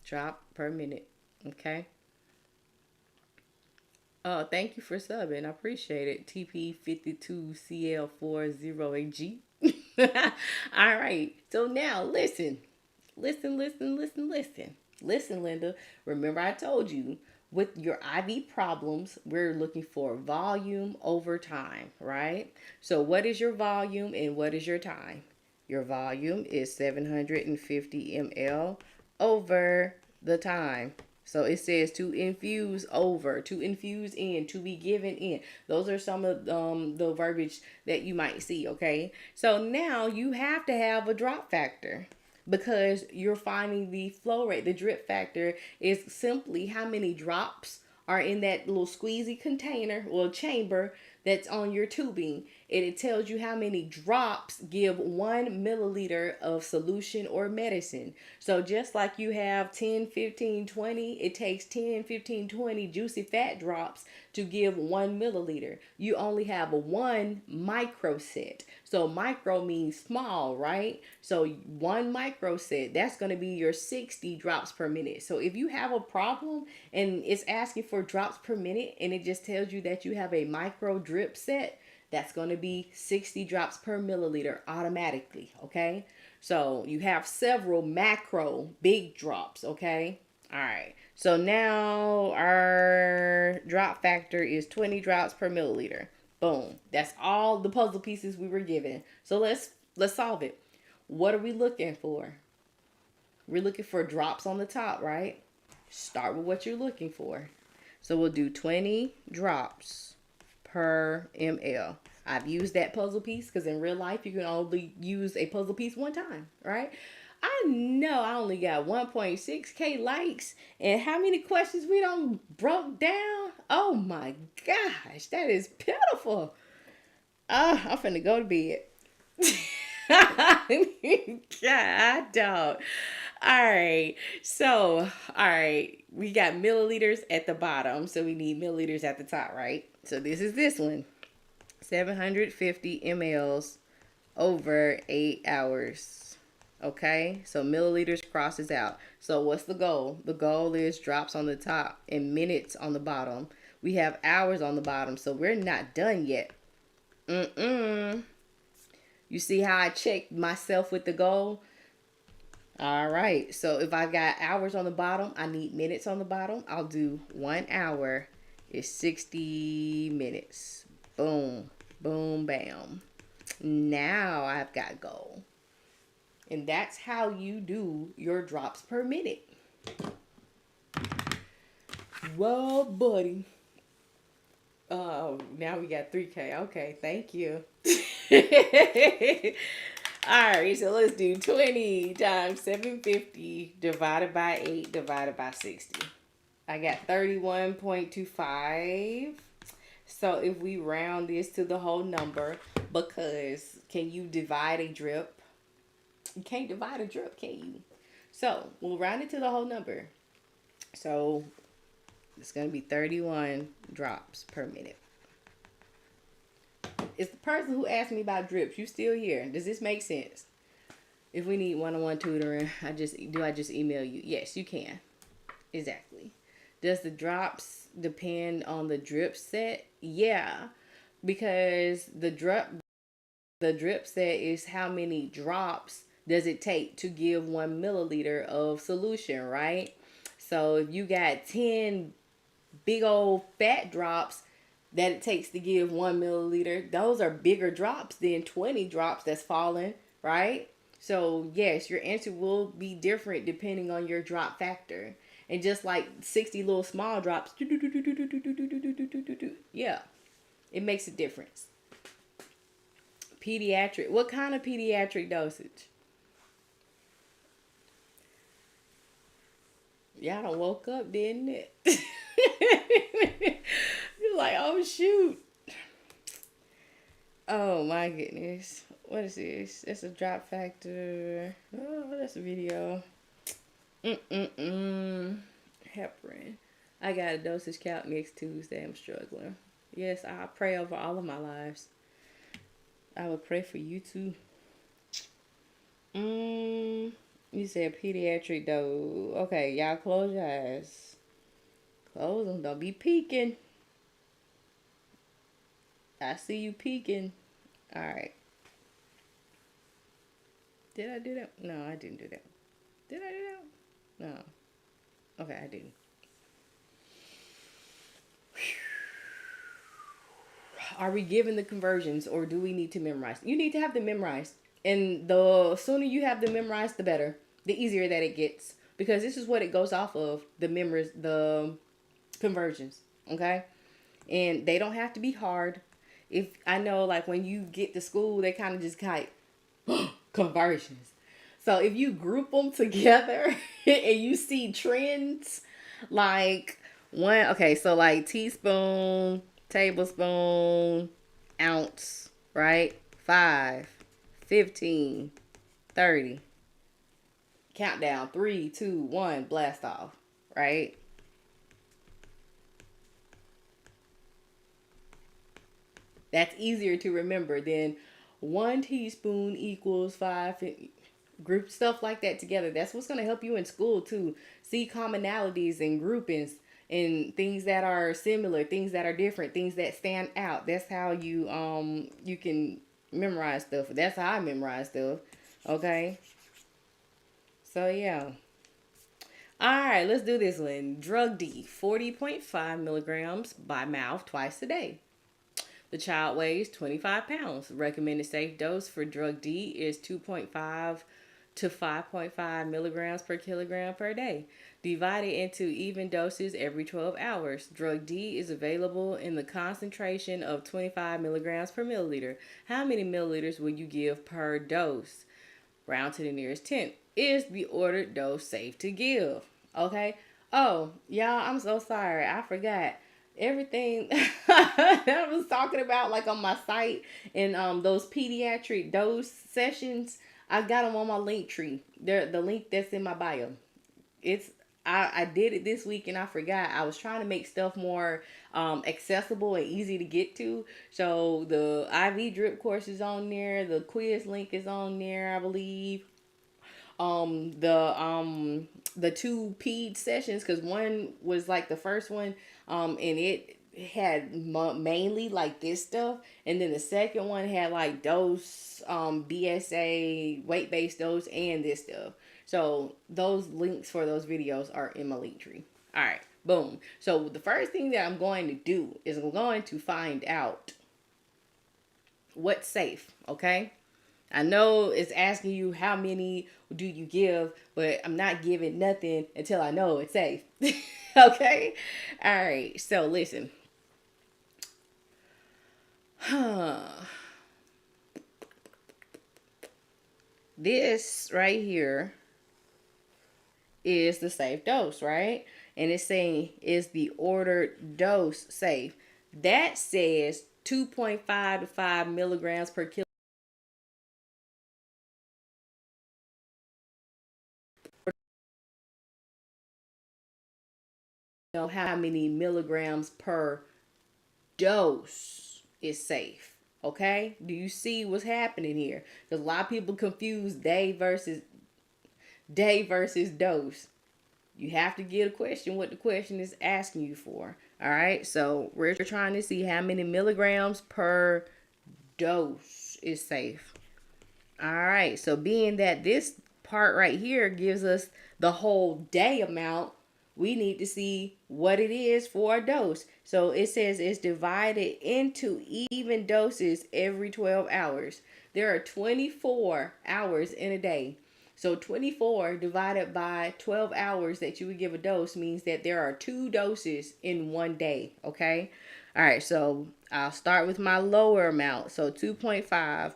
Drop per minute. Okay. Thank you for subbing. I appreciate it. TP52CL40AG. All right. So now listen. Listen, listen, listen, listen. Listen, Linda. Remember I told you with your IV problems, we're looking for volume over time, right? So what is your volume and what is your time? Your volume is 750 ml over the time. So it says to infuse over, to infuse in, to be given in. Those are some of the verbiage that you might see, okay? So now you have to have a drop factor because you're finding the flow rate. The drip factor is simply how many drops are in that little squeezy container or chamber that's on your tubing. And it tells you how many drops give 1 milliliter of solution or medicine. So just like you have 10, 15, 20, it takes 10, 15, 20 juicy fat drops to give 1 milliliter. You only have a 1 microset. So micro means small, right? So 1 microset, that's going to be your 60 drops per minute. So if you have a problem and it's asking for drops per minute and it just tells you that you have a micro drip set, that's going to be 60 drops per milliliter automatically, okay? So you have several macro big drops, okay? All right. So now our drop factor is 20 drops per milliliter. Boom. That's all the puzzle pieces we were given. So let's solve it. What are we looking for? We're looking for drops on the top, right? Start with what you're looking for. So we'll do 20 drops per ml. I've used that puzzle piece because in real life you can only use a puzzle piece one time, right? I know I only got 1.6K likes and how many questions we done broke down? Oh my gosh, that is pitiful. I'm finna go to bed. God, dog. All right. So, all right. We got milliliters at the bottom. So we need milliliters at the top, right? So this one. 750 mLs over 8 hours. Okay. So milliliters crosses out. So what's the goal? The goal is drops on the top and minutes on the bottom. We have hours on the bottom. So we're not done yet. You see how I checked myself with the goal? All right. So if I got hours on the bottom, I need minutes on the bottom. I'll do 1 hour is 60 minutes. Boom, boom, bam. Now I've got goal. And that's how you do your drops per minute. Well, buddy. Oh, now we got 3K. Okay, thank you. Alright, so let's do 20 times 750 divided by 8 divided by 60. I got 31.25. So if we round this to the whole number, because can you divide a drip? You can't divide a drip, can you? So we'll round it to the whole number. So it's going to be 31 drops per minute. It's the person who asked me about drips. You still here? Does this make sense? If we need one-on-one tutoring, I just email you? Yes, you can. Exactly. Does the drops depend on the drip set? Yeah, because the drip set is how many drops does it take to give 1 milliliter of solution, right? So if you got 10 big old fat drops that it takes to give 1 milliliter, those are bigger drops than 20 drops that's falling, right? So yes, your answer will be different depending on your drop factor. And just like 60 little small drops, yeah, it makes a difference. Pediatric. What kind of pediatric dosage? Y'all done woke up, didn't it? You're like, oh shoot. Oh my goodness. What is this? It's a drop factor. Oh, that's a video. Mm-mm-mm. Heparin. I got a dosage count next Tuesday. I'm struggling. Yes, I pray over all of my lives. I will pray for you too. You said pediatric though. Okay, y'all close your eyes. Close them. Don't be peeking. I see you peeking. All right. Did I do that? No, I didn't do that. Did I do that? No. Okay, I didn't. Are we given the conversions or do we need to memorize? You need to have them memorized. And the sooner you have them memorized, the better. The easier that it gets. Because this is what it goes off of, the conversions. Okay? And they don't have to be hard. If I know, like when you get to school, they kind of just conversions. So if you group them together and you see trends, like okay, so like teaspoon, tablespoon, ounce, right? 5, 15, 30. Countdown, 3, 2, 1, blast off, right? That's easier to remember than 1 teaspoon equals 5. Group stuff like that together. That's what's going to help you in school too. See commonalities and groupings and things that are similar, things that are different, things that stand out. That's how you can memorize stuff. That's how I memorize stuff. Okay. So yeah. All right, let's do this one. Drug D, 40.5 milligrams by mouth twice a day. The child weighs 25 pounds. Recommended safe dose for drug D is 2.5 to 5.5 milligrams per kilogram per day, divided into even doses every 12 hours. Drug D is available in the concentration of 25 milligrams per milliliter. How many milliliters will you give per dose? Round to the nearest tenth. Is the ordered dose safe to give? Okay. Oh, y'all, I'm so sorry. I forgot everything that I was talking about, like on my site and those pediatric dose sessions. I got them on my link tree. They're the link that's in my bio. It's I did it this week and I forgot. I was trying to make stuff more accessible and easy to get to. So the IV drip course is on there. The quiz link is on there, I believe. The two ped sessions, because one was like the first one, and it had mainly like this stuff, and then the second one had like dose, BSA, weight based dose, and this stuff. So those links for those videos are in my link tree. All right, boom. So the first thing that I'm going to do is I'm going to find out what's safe. Okay. I know it's asking you how many do you give, but I'm not giving nothing until I know it's safe. Okay? All right. So listen. This right here is the safe dose, right? And it's saying, is the ordered dose safe? That says 2.5 to 5 milligrams per kilogram. Know how many milligrams per dose is safe. Okay? Do you see what's happening here? Because a lot of people confuse day versus dose. You have to get a question what the question is asking you for. All right? So we're trying to see how many milligrams per dose is safe. All right. So being that this part right here gives us the whole day amount, we need to see what it is for a dose. So it says it's divided into even doses every 12 hours. There are 24 hours in a day. So 24 divided by 12 hours that you would give a dose means that there are 2 doses in one day, okay? All right, so I'll start with my lower amount. So 2.5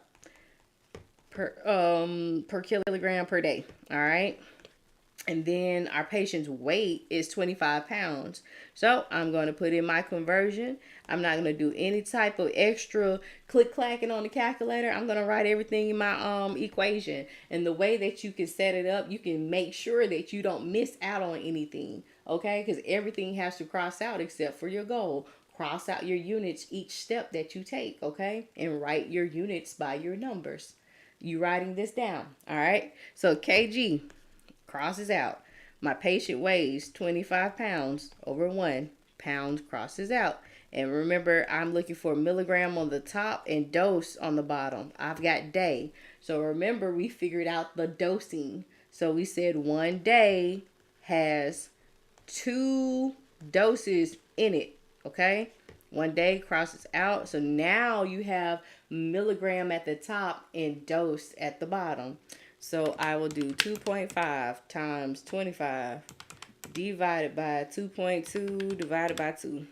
per kilogram per day, all right? And then our patient's weight is 25 pounds. So I'm going to put in my conversion. I'm not going to do any type of extra click-clacking on the calculator. I'm going to write everything in my equation. And the way that you can set it up, you can make sure that you don't miss out on anything. Okay? Because everything has to cross out except for your goal. Cross out your units each step that you take. Okay? And write your units by your numbers. You writing this down. All right? So kg crosses out. My patient weighs 25 pounds over 1 pound crosses out. And remember, I'm looking for milligram on the top and dose on the bottom. I've got day. So remember, we figured out the dosing. So we said 1 day has 2 doses in it. Okay? 1 day crosses out. So now you have milligram at the top and dose at the bottom. So I will do 2.5 times 25 divided by 2.2 divided by 2.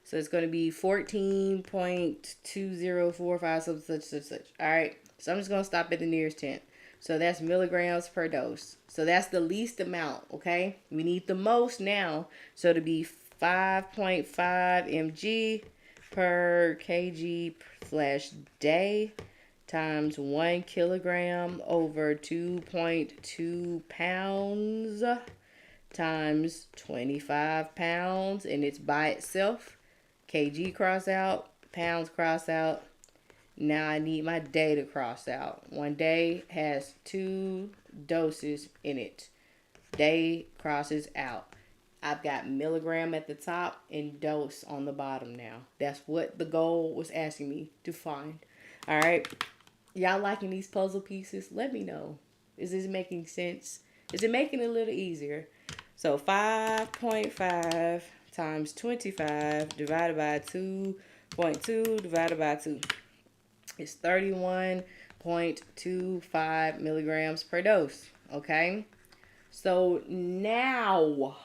So it's going to be 14.2045 such. All right. So I'm just going to stop at the nearest tenth. So that's milligrams per dose. So that's the least amount, okay? We need the most now. So to be 5.5 mg per kg/day times 1 kilogram over 2.2 pounds times 25 pounds, and it's by itself. Kg cross out, pounds cross out. Now I need my day to cross out. 1 day has 2 doses in it. Day crosses out. I've got milligram at the top and dose on the bottom now. That's what the goal was asking me to find. All right. Y'all liking these puzzle pieces? Let me know. Is this making sense? Is it making it a little easier? So 5.5 times 25 divided by 2.2 divided by 2 is 31.25 milligrams per dose. Okay? So now,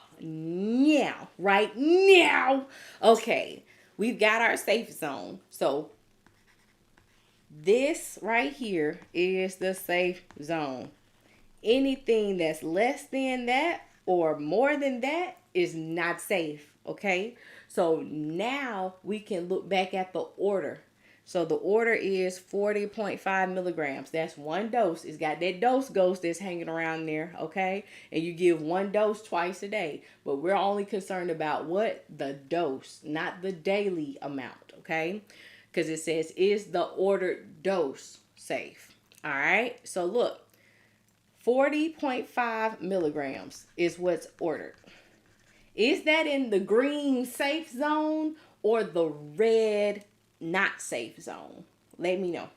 right now, okay, we've got our safe zone. So this right here is the safe zone. Anything that's less than that or more than that is not safe, okay? So now we can look back at the order. So the order is 40.5 milligrams. That's 1 dose. It's got that dose ghost that's hanging around there, okay? And you give 1 dose twice a day. But we're only concerned about what? The dose, not the daily amount, okay? Because it says, is the ordered dose safe? All right. So look, 40.5 milligrams is what's ordered. Is that in the green safe zone or the red not safe zone? Let me know.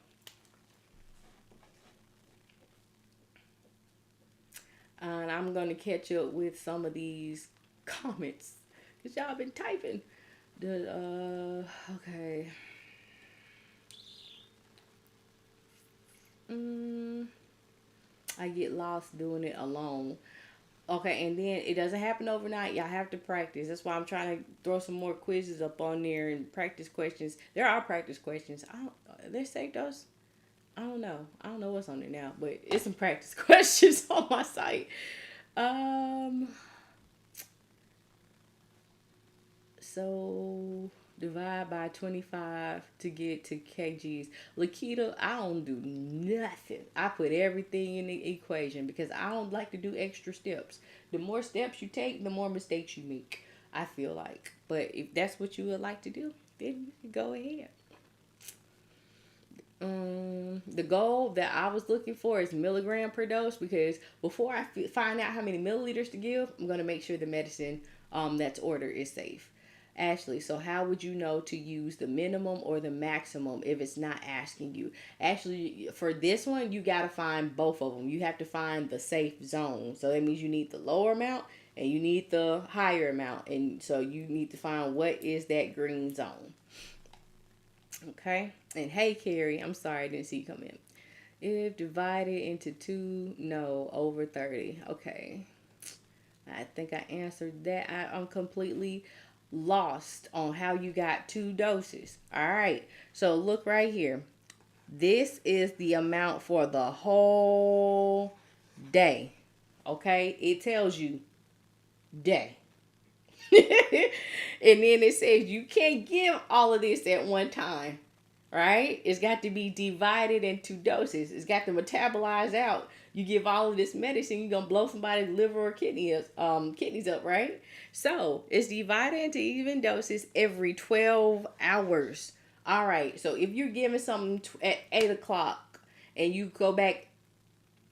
And I'm going to catch up with some of these comments because y'all been typing. Okay. I get lost doing it alone. Okay, and then it doesn't happen overnight. Y'all have to practice. That's why I'm trying to throw some more quizzes up on there and practice questions. There are practice questions. They say those. I don't know. I don't know what's on there now, but it's some practice questions on my site. So divide by 25 to get to kgs. Lakita, I don't do nothing. I put everything in the equation because I don't like to do extra steps. The more steps you take, the more mistakes you make, I feel like. But if that's what you would like to do, then you can go ahead. The goal that I was looking for is milligram per dose, because before I find out how many milliliters to give, I'm going to make sure the medicine that's ordered is safe. Ashley, so how would you know to use the minimum or the maximum if it's not asking you? Actually, for this one, you got to find both of them. You have to find the safe zone. So that means you need the lower amount and you need the higher amount. And so you need to find what is that green zone. Okay. And hey, Carrie, I'm sorry I didn't see you come in. If divided into two, no, over 30. Okay. I think I answered that. I'm completely lost on how you got 2 doses. All right. So look right here. This is the amount for the whole day. Okay. It tells you day. And then it says you can't give all of this at one time, right? It's got to be divided into doses. It's got to metabolize out. You give all of this medicine, you're gonna blow somebody's liver or kidneys up, right? So it's divided into even doses every 12 hours. All right. So if you're giving something at 8 o'clock and you go back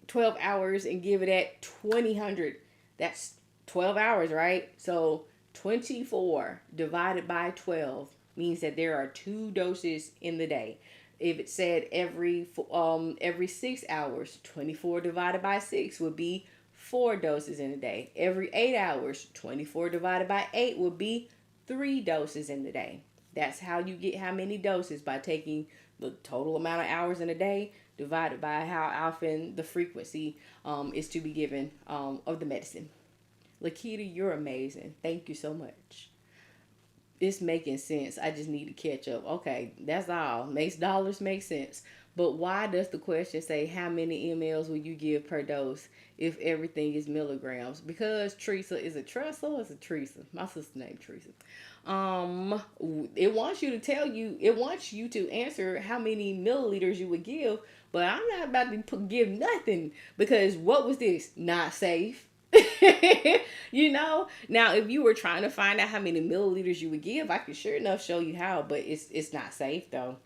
12 hours and give it at 2000, that's 12 hours, right? So 24 divided by 12 means that there are 2 doses in the day. If it said every 6 hours, 24 divided by 6 would be 4 doses in a day. Every 8 hours, 24 divided by 8 would be 3 doses in the day. That's how you get how many doses, by taking the total amount of hours in a day divided by how often the frequency is to be given of the medicine. Lakita, you're amazing. Thank you so much. It's making sense. I just need to catch up. Okay, that's all. Makes dollars make sense. But why does the question say how many mLs will you give per dose if everything is milligrams? Because Teresa, is it Tressa or is it Teresa? My sister named Teresa. It wants you to tell you, it wants you to answer how many milliliters you would give, but I'm not about to give nothing, because what was this? Not safe. You know, now if you were trying to find out how many milliliters you would give, I could sure enough show you how, but it's not safe though.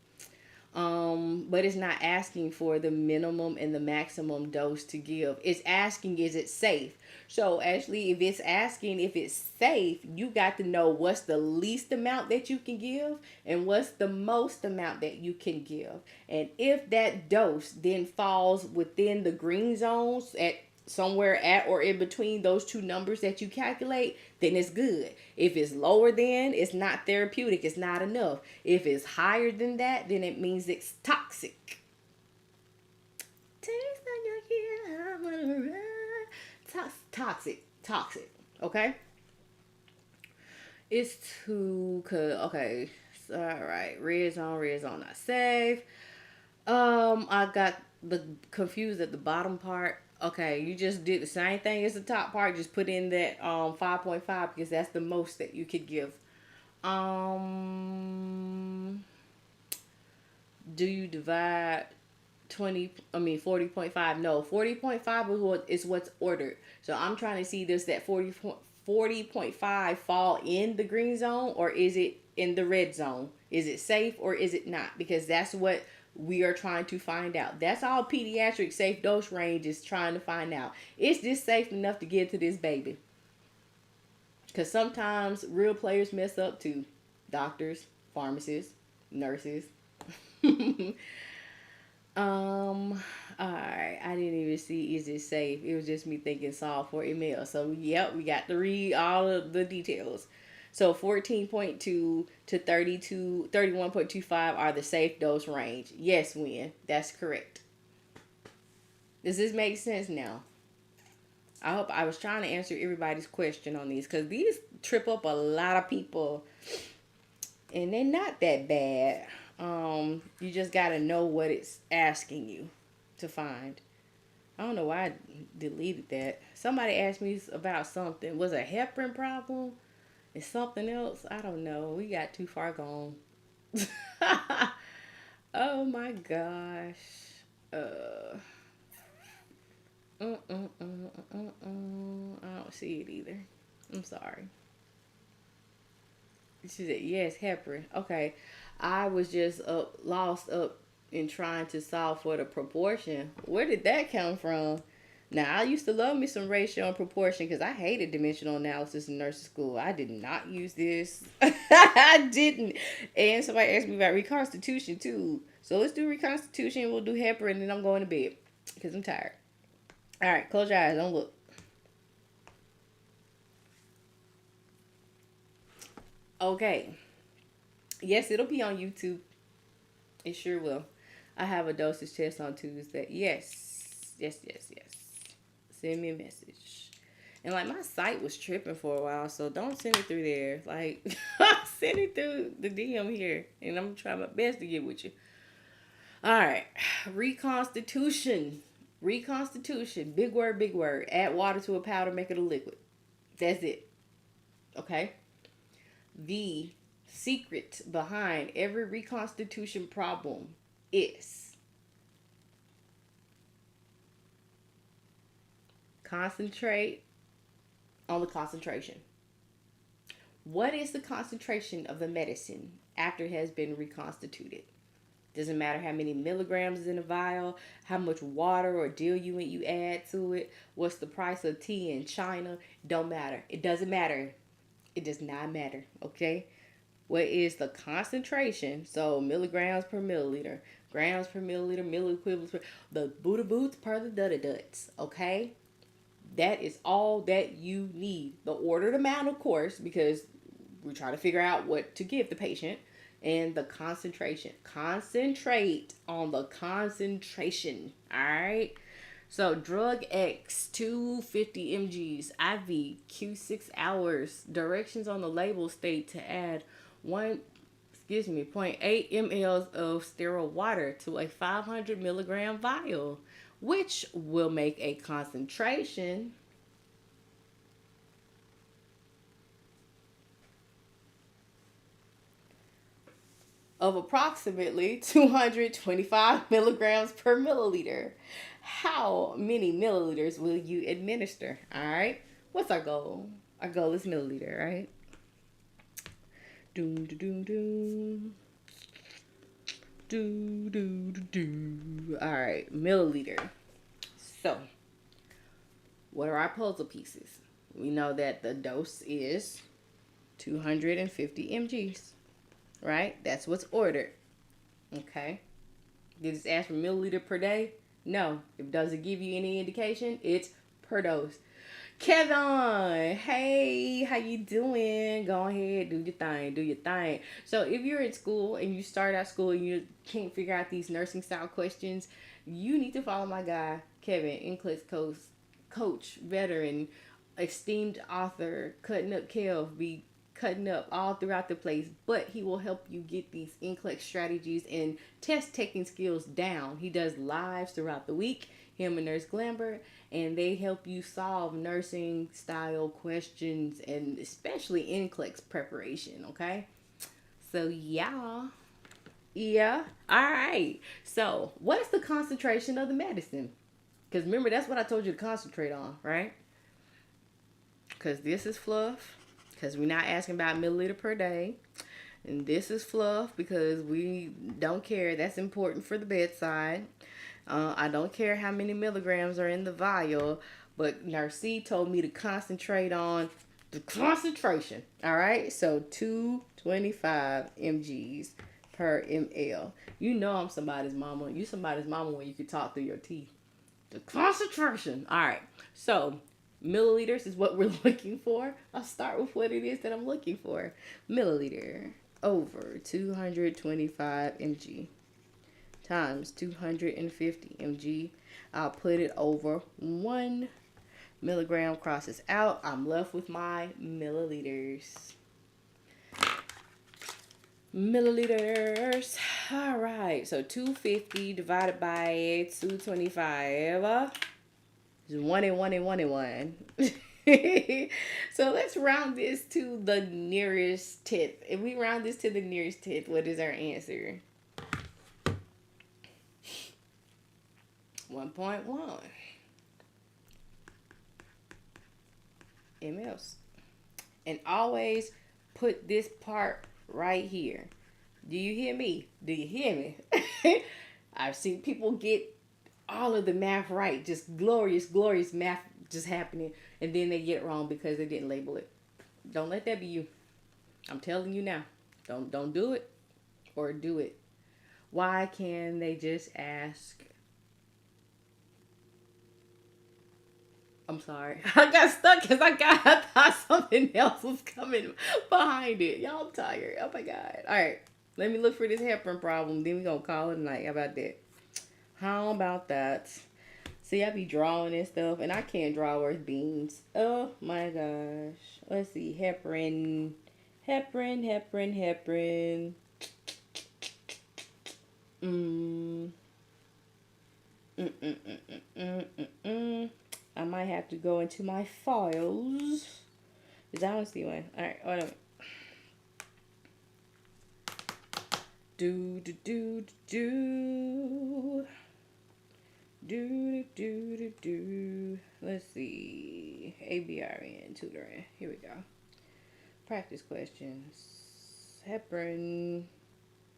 But it's not asking for the minimum and the maximum dose to give. It's asking, is it safe? So actually, if it's asking if it's safe, you got to know what's the least amount that you can give and what's the most amount that you can give. And if that dose then falls within the green zones at somewhere at or in between those two numbers that you calculate, then it's good. If it's lower than, it's not therapeutic, it's not enough. If it's higher than that, then it means it's toxic. Taste on your heel, I wanna run. Toxic. Okay. It's too okay. All right. Red zone, not safe. I got the confused at the bottom part. Okay, you just did the same thing as the top part. Just put in that 5.5, because that's the most that you could give. Do you divide 40.5? No, 40.5 is what's ordered. So I'm trying to see, does that 40.5 fall in the green zone or is it in the red zone? Is it safe or is it not? Because that's what we are trying to find out. That's all pediatric safe dose range is trying to find out. Is this safe enough to give to this baby? Because sometimes real players mess up too. Doctors, pharmacists, nurses. Alright, I didn't even see is it safe. It was just me thinking solve for email. So yep, we got to read all of the details. So 14.2 to 31.25 are the safe dose range. Yes, Win. That's correct. Does this make sense now? I hope. I was trying to answer everybody's question on these, because these trip up a lot of people and they're not that bad. You just got to know what it's asking you to find. I don't know why I deleted that. Somebody asked me about something. Was a heparin problem? It's something else. I don't know. We got too far gone. Oh my gosh. I don't see it either. I'm sorry. She said yes, heparin. Okay, I was just lost up in trying to solve for the proportion. Where did that come from? Now, I used to love me some ratio and proportion because I hated dimensional analysis in nursing school. I did not use this. I didn't. And somebody asked me about reconstitution too. So let's do reconstitution. We'll do heparin, and then I'm going to bed because I'm tired. All right, close your eyes. Don't look. Okay. Yes, it'll be on YouTube. It sure will. I have a dosage test on Tuesday. Yes. Yes, yes, yes. Send me a message. And like my site was tripping for a while, so don't send it through there. Like send it through the DM here. And I'm gonna try my best to get with you. Alright. Reconstitution. Reconstitution. Big word, big word. Add water to a powder, make it a liquid. That's it. Okay? The secret behind every reconstitution problem is concentrate on the concentration. What is the concentration of the medicine after it has been reconstituted? Doesn't matter how many milligrams is in a vial, how much water or diluent you add to it, what's the price of tea in China, don't matter. It doesn't matter. It does not matter, okay? What is the concentration? So milligrams per milliliter, grams per milliliter, milliequivalents per the Buddha boots per the dutta duts, okay? That is all that you need. The ordered amount, of course, because we're trying to figure out what to give the patient, and the concentration. Concentrate on the concentration, all right? So drug X, 250 mgs, IV, Q6 hours. Directions on the label state to add 0.8 mLs of sterile water to a 500 milligram vial, which will make a concentration of approximately 225 milligrams per milliliter. How many milliliters will you administer? All right. What's our goal? Our goal is milliliter, right? Doom, doom, doom. Do, do, do, do. All right. Milliliter. So, what are our puzzle pieces? We know that the dose is 250 mgs, right? That's what's ordered. Okay. Did it ask for milliliter per day? No. If it doesn't give you any indication, it's per dose. Kevin, hey, how you doing? Go ahead, do your thing, do your thing. So if you're in school and you start out school and you can't figure out these nursing style questions, you need to follow my guy, Kevin, NCLEX coach, veteran, esteemed author, Cutting Up Kev, be cutting up all throughout the place, but he will help you get these NCLEX strategies and test taking skills down. He does lives throughout the week, him and Nurse Glambert, and they help you solve nursing style questions and especially NCLEX preparation, okay? So yeah. All right. So what is the concentration of the medicine? Because remember, that's what I told you to concentrate on, right? Because this is fluff. Because we're not asking about milliliter per day. And this is fluff because we don't care. That's important for the bedside. I don't care how many milligrams are in the vial. But Nurse C told me to concentrate on the concentration. All right? So 225 mgs per ml. You know I'm somebody's mama. You somebody's mama when you can talk through your teeth. The concentration. All right. So milliliters is what we're looking for. I'll start with what it is that I'm looking for. Milliliter over 225 mg times 250 mg. I'll put it over 1 milligram, crosses out. I'm left with my milliliters. Milliliters. All right. So 250 divided by 225. 1 and 1 and 1 and 1. So let's round this to the nearest tenth. If we round this to the nearest tenth, what is our answer? 1.1 mLs. And always put this part right here. Do you hear me? Do you hear me? I've seen people get all of the math right, just glorious, glorious math just happening, and then they get it wrong because they didn't label it. Don't let that be you. I'm telling you now. Don't do it or do it. Why can't they just ask? I'm sorry. I got stuck because I thought something else was coming behind it. Y'all, I'm tired. Oh my God. All right. Let me look for this heparin problem. Then we going to call it a night. How about that? How about that? See, I be drawing and stuff, and I can't draw worth beans. Oh my gosh. Let's see. Heparin. Heparin. I might have to go into my files. Because I don't see one. Alright, hold on. Let's see. ABRN tutoring. Here we go. Practice questions. Heparin.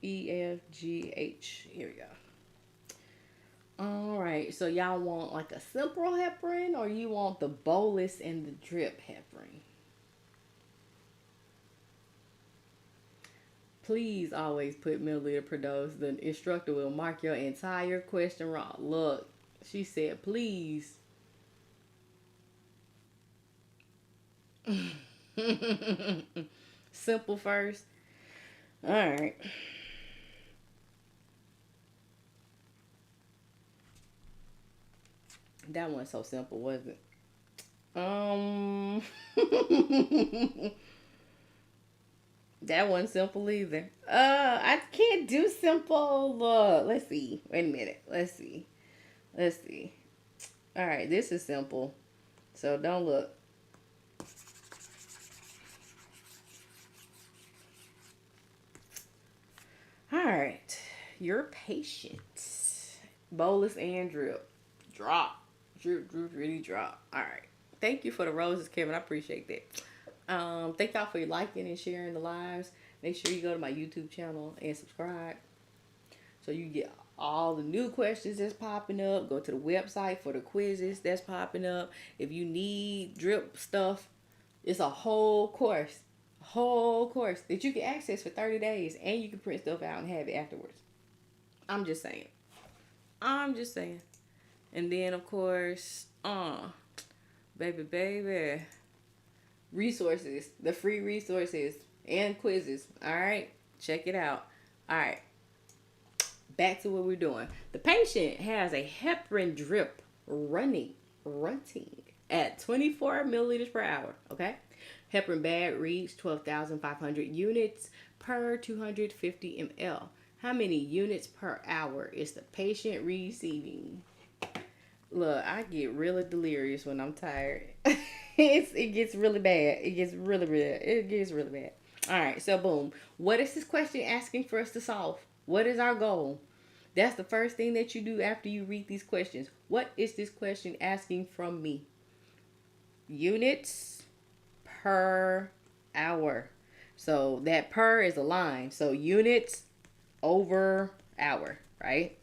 EFGH. Here we go. Alright, so y'all want like a simple heparin, or you want the bolus and the drip heparin? Please always put milliliter per dose. The instructor will mark your entire question wrong. Look, she said please. Simple first. Alright. That wasn't so simple, was it? That wasn't simple either. I can't do simple. Look, let's see. Wait a minute. Let's see. All right, this is simple. So don't look. All right, your patient. Bolus and drip. Drop. Drip really drop. All right. Thank you for the roses, Kevin. I appreciate that. Thank y'all for liking and sharing the lives. Make sure you go to my YouTube channel and subscribe so you get all the new questions that's popping up. Go to the website for the quizzes that's popping up. If you need drip stuff, it's a whole course that you can access for 30 days, and you can print stuff out and have it afterwards. I'm just saying. And then, of course, baby, resources, the free resources and quizzes. All right, check it out. All right, back to what we're doing. The patient has a heparin drip running at 24 milliliters per hour. Okay, heparin bag reads 12,500 units per 250 ml. How many units per hour is the patient receiving? Look, I get really delirious when I'm tired. It gets really bad. It gets really bad. All right, so boom. What is this question asking for us to solve? What is our goal? That's the first thing that you do after you read these questions. What is this question asking from me? Units per hour. So that per is a line. So units over hour, right?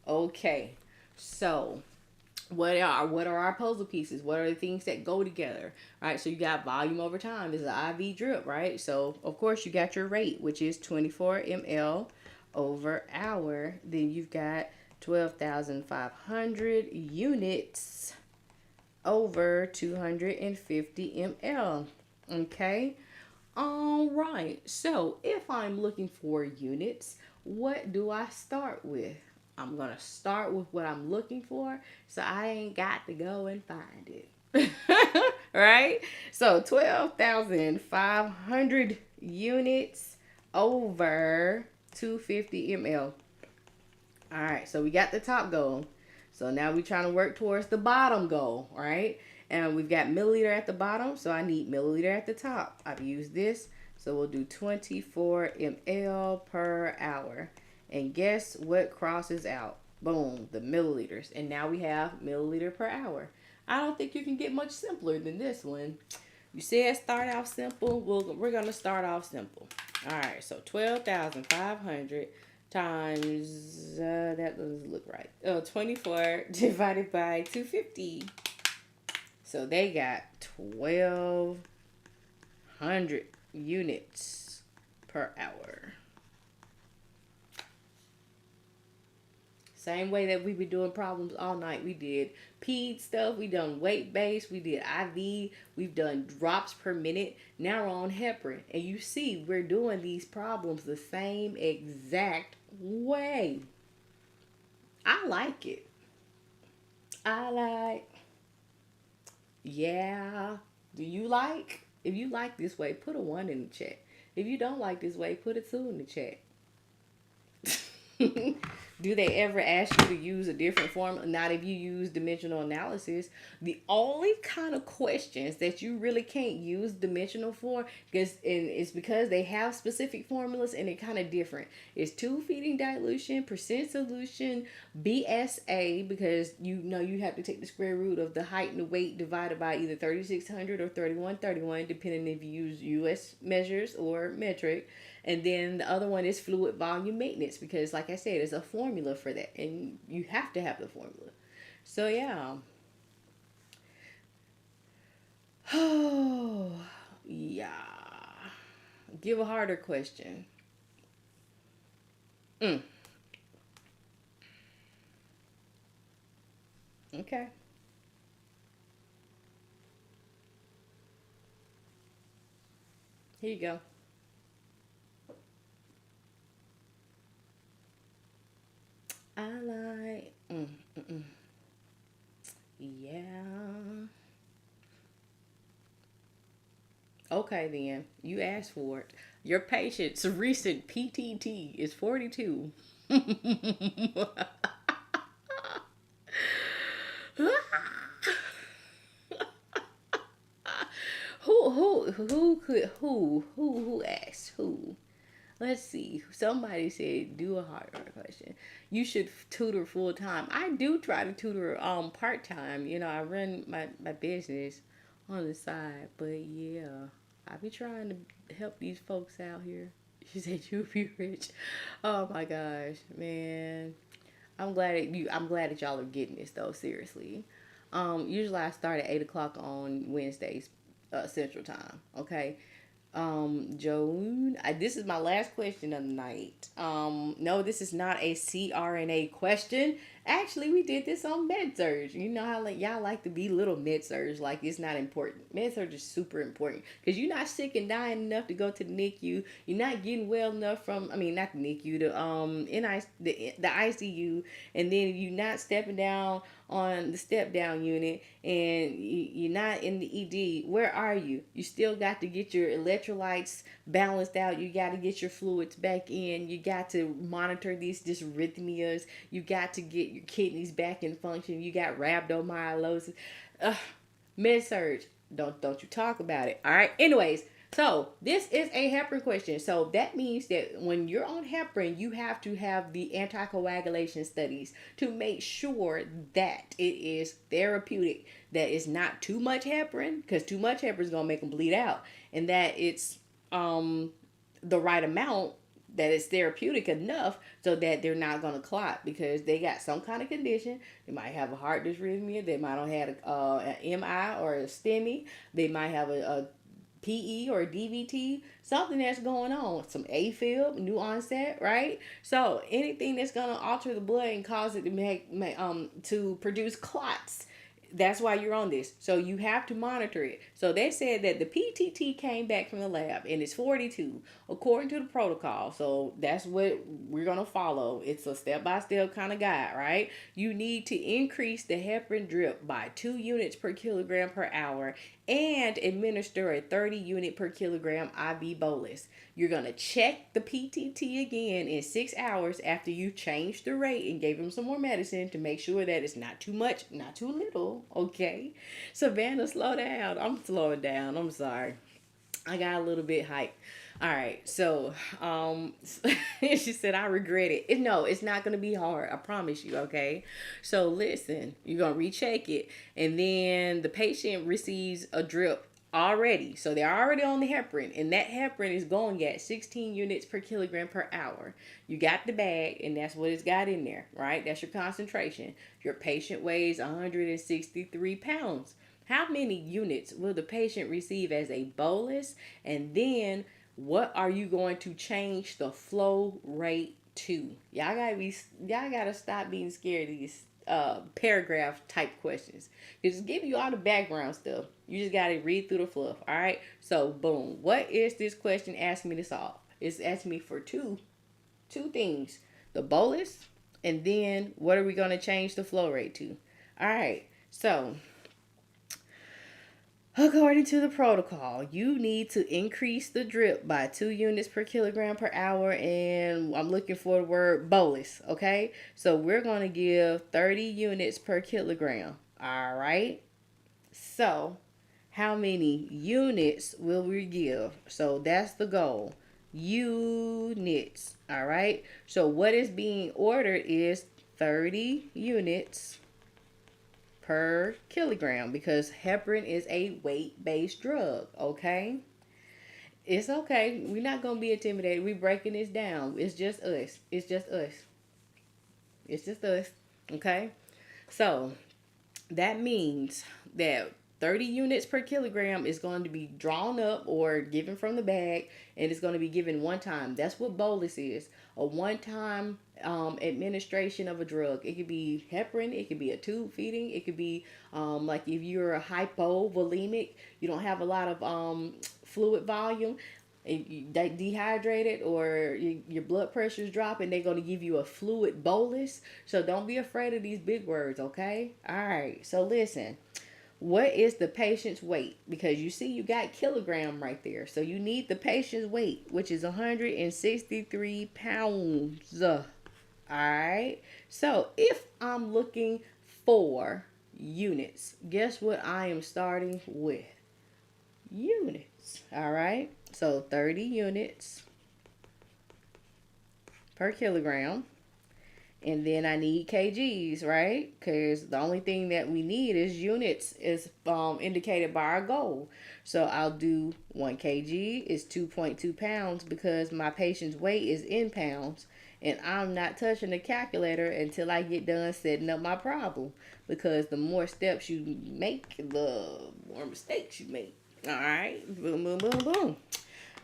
Okay. So what are our puzzle pieces? What are the things that go together? All right, so you got volume over time. This is an IV drip, right? So of course you got your rate, which is 24 ml over hour. Then you've got 12,500 units over 250 ml. Okay. All right. So if I'm looking for units, what do I start with? I'm going to start with what I'm looking for, so I ain't got to go and find it. Right? So 12,500 units over 250 ml. All right, so we got the top goal. So now we're trying to work towards the bottom goal, right? And we've got milliliter at the bottom, so I need milliliter at the top. I've used this, so we'll do 24 ml per hour. And guess what crosses out? Boom, the milliliters. And now we have milliliter per hour. I don't think you can get much simpler than this one. You said start off simple. We're going to start off simple. All right, so 12,500 times, that doesn't look right. 24 divided by 250. So they got 1,200 units per hour. Same way that we been doing problems all night. We did ped stuff, we done weight based, we did IV, we've done drops per minute. Now we're on heparin. And you see, we're doing these problems the same exact way. I like it. Yeah. Do you like? If you like this way, put a 1 in the chat. If you don't like this way, put a 2 in the chat. Do they ever ask you to use a different formula? Not if you use dimensional analysis. The only kind of questions that you really can't use dimensional for, because it's because they have specific formulas and they're kind of different. It's 2 feeding dilution, percent solution, BSA, because you have to take the square root of the height and the weight divided by either 3,600 or 3,131, depending if you use US measures or metric. And then the other one is fluid volume maintenance, because like I said, there's a formula for that and you have to have the formula. So yeah. Oh, yeah. Give a harder question. Okay. Here you go. I like, yeah. Okay then, you asked for it. Your patient's recent PTT is 42. Who asked who? Let's see. Somebody said do a harder question. You should tutor full time. I do try to tutor part time. I run my business on the side, but yeah, I be trying to help these folks out here. She said you'll be rich. Oh my gosh, man. I'm glad that y'all are getting this though, seriously. Usually I start at 8 o'clock on Wednesdays, Central Time. Okay. Joan, this is my last question of the night. No, this is not a CRNA question. Actually, we did this on MedSurge. You know how y'all like to be little MedSurge, like it's not important. MedSurge is super important because you're not sick and dying enough to go to the NICU. You're not getting well enough from, not the NICU, the ICU, and then you're not stepping down on the step down unit, and you're not in the ED. Where are you? You still got to get your electrolytes balanced out. You got to get your fluids back in. You got to monitor these dysrhythmias. You got to get your kidneys back in function. You got rhabdomyolysis. Med-surg. Don't you talk about it. All right. Anyways, so this is a heparin question. So that means that when you're on heparin, you have to have the anticoagulation studies to make sure that it is therapeutic, that it's not too much heparin, because too much heparin is going to make them bleed out, and that it's the right amount, that it's therapeutic enough so that they're not going to clot, because they got some kind of condition. They might have a heart dysrhythmia. They might have had an MI or a STEMI. They might have a PE or DVT, something that's going on, some AFib, new onset, right? So anything that's going to alter the blood and cause it to to produce clots, that's why you're on this. So you have to monitor it. So they said that the PTT came back from the lab and it's 42 according to the protocol. So that's what we're going to follow. It's a step-by-step kind of guide, right? You need to increase the heparin drip by 2 units per kilogram per hour and administer a 30 unit per kilogram IV bolus. You're going to check the PTT again in 6 hours after you changed the rate and gave him some more medicine to make sure that it's not too much, not too little, okay? Savannah, slow down. I'm slowing down. I'm sorry. I got a little bit hyped. All right, so she said, I regret it. No, it's not going to be hard. I promise you, okay? So listen, you're going to recheck it, and then the patient receives a drip already. So they're already on the heparin, and that heparin is going at 16 units per kilogram per hour. You got the bag, and that's what it's got in there, right? That's your concentration. Your patient weighs 163 pounds. How many units will the patient receive as a bolus? And then what are you going to change the flow rate to? Y'all gotta stop being scared of these paragraph type questions. Just give you all the background stuff. You just gotta read through the fluff. All right. So boom. What is this question asking me to solve? It's asking me for two things: the bolus, and then what are we gonna change the flow rate to? All right. So according to the protocol, you need to increase the drip by 2 units per kilogram per hour, and I'm looking for the word bolus, okay? So we're going to give 30 units per kilogram, all right? So how many units will we give? So that's the goal, units, all right? So what is being ordered is 30 units per kilogram because heparin is a weight-based drug, okay? It's okay. We're not going to be intimidated. We're breaking this down. It's just us. It's just us. It's just us, okay? So that means that 30 units per kilogram is going to be drawn up or given from the bag, and it's going to be given one time. That's what bolus is, a one-time administration of a drug. It could be heparin, it could be a tube feeding, it could be like if you're a hypovolemic, you don't have a lot of fluid volume, you dehydrated, or your blood pressure is dropping, they're going to give you a fluid bolus. So don't be afraid of these big words, okay? All right, so listen. What is the patient's weight? Because you see you got kilogram right there. So you need the patient's weight, which is 163 pounds. All right. So if I'm looking for units, guess what I am starting with? Units. All right. So 30 units per kilogram. And then I need kgs, right? Because the only thing that we need is units, is indicated by our goal. So I'll do 1 kg is 2.2 pounds because my patient's weight is in pounds. And I'm not touching the calculator until I get done setting up my problem. Because the more steps you make, the more mistakes you make. All right. Boom, boom, boom, boom.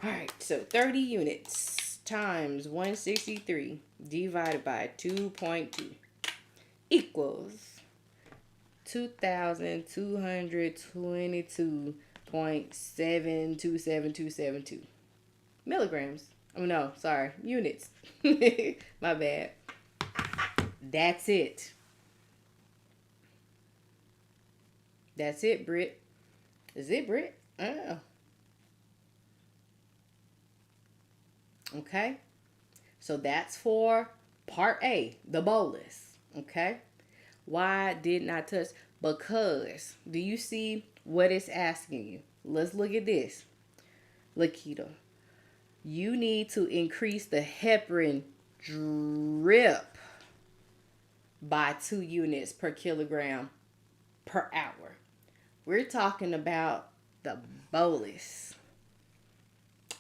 All right. So 30 units times 163 divided by 2.2 equals 2,222.727272 milligrams. Oh no, sorry, units. My bad. That's it. That's it, Britt. Is it, Britt? Oh. Okay, so that's for part A, the bolus. Okay, why didn't I touch? Because do you see what it's asking you? Let's look at this. Lakita, you need to increase the heparin drip by 2 units per kilogram per hour. We're talking about the bolus.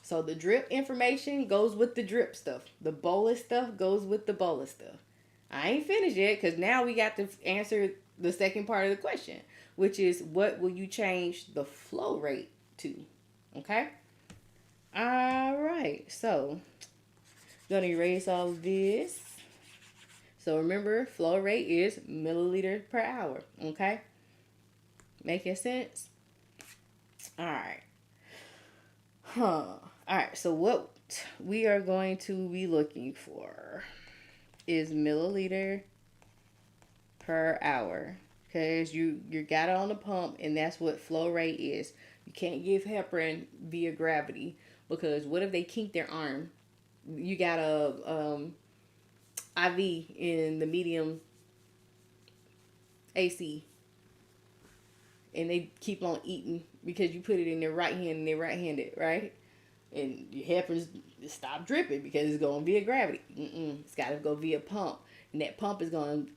So the drip information goes with the drip stuff. The bolus stuff goes with the bolus stuff. I ain't finished yet because now we got to answer the second part of the question, which is what will you change the flow rate to? Okay? All right. So going to erase all of this. So remember, flow rate is milliliters per hour. Okay? Making sense? All right. All right, so what we are going to be looking for is milliliter per hour. Because you got it on the pump, and that's what flow rate is. You can't give heparin via gravity, because what if they kink their arm? You got a IV in the medium AC, and they keep on eating because you put it in their right hand and they're right-handed, right? And your heparin stop dripping because it's going via gravity. It's got to go via pump. And that pump is going,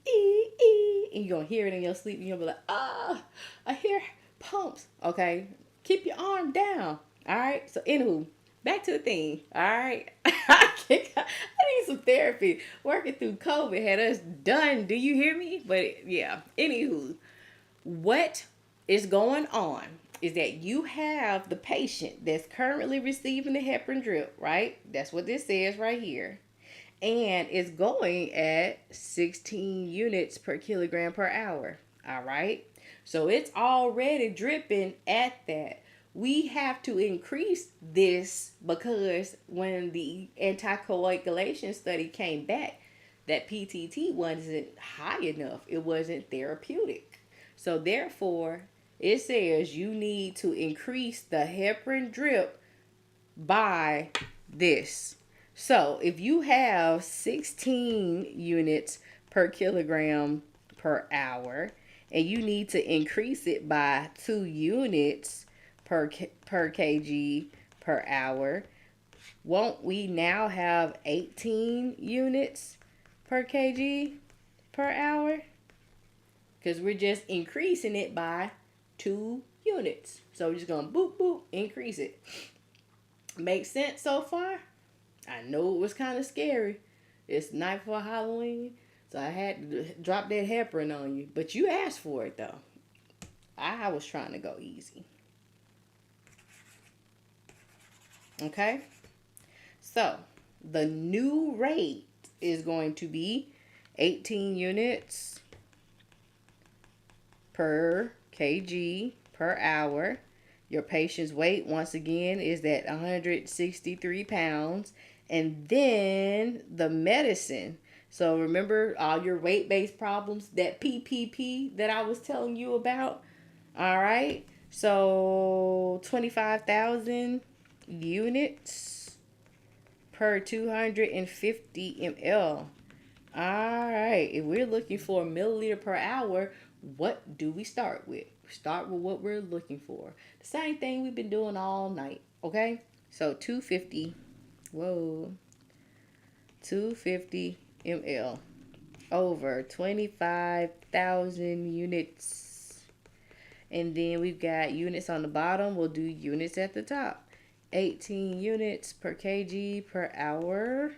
and you're going to hear it in your sleep. And you're going to be like, I hear pumps. Okay? Keep your arm down. All right. So, anywho, back to the thing. All right. I need some therapy. Working through COVID had us done. Do you hear me? But yeah. Anywho, what is going on is that you have the patient that's currently receiving the heparin drip, right? That's what this says right here. And it's going at 16 units per kilogram per hour. All right. So it's already dripping at that. We have to increase this because when the anticoagulation study came back, that PTT wasn't high enough. It wasn't therapeutic. So therefore, it says you need to increase the heparin drip by this. So if you have 16 units per kilogram per hour and you need to increase it by 2 units per kg per hour, won't we now have 18 units per kg per hour? Because we're just increasing it by 2 units. So we're just going to boop, boop, increase it. Makes sense so far? I know it was kind of scary. It's night before Halloween, so I had to drop that heparin on you. But you asked for it, though. I was trying to go easy. Okay? So, the new rate is going to be 18 units per kg per hour. Your patient's weight, once again, is at 163 pounds. And then the medicine. So remember all your weight-based problems, that PPP that I was telling you about? All right. So 25,000 units per 250 ml. All right. If we're looking for a milliliter per hour, what do we start with? Start with what we're looking for. The same thing we've been doing all night. Okay. So 250. 250 ml over 25,000 units. And then we've got units on the bottom. We'll do units at the top. 18 units per kg per hour.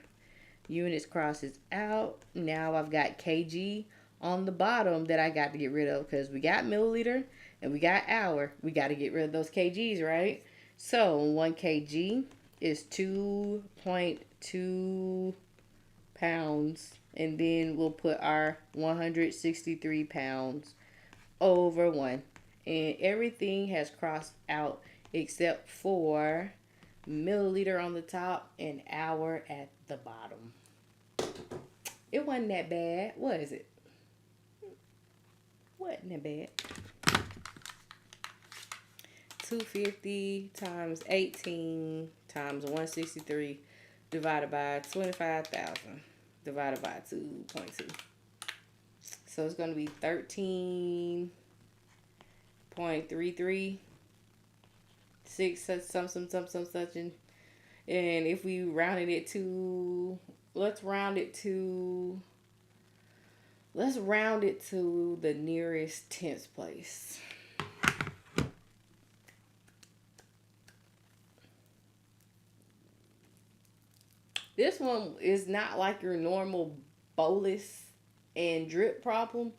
Units crosses out. Now I've got kg on the bottom that I got to get rid of because we got milliliter and we got hour. We got to get rid of those kgs, right? So 1 kg is 2.2 pounds. And then we'll put our 163 pounds over 1. And everything has crossed out except for milliliter on the top and hour at the bottom. It wasn't that bad, was it? Wasn't that bad. 250 times 18 times 163 divided by 25,000 divided by 2.2. So it's going to be 13.33 6 such. And if we rounded it to, let's round it to the nearest tenth place. This one is not like your normal bolus and drip problem.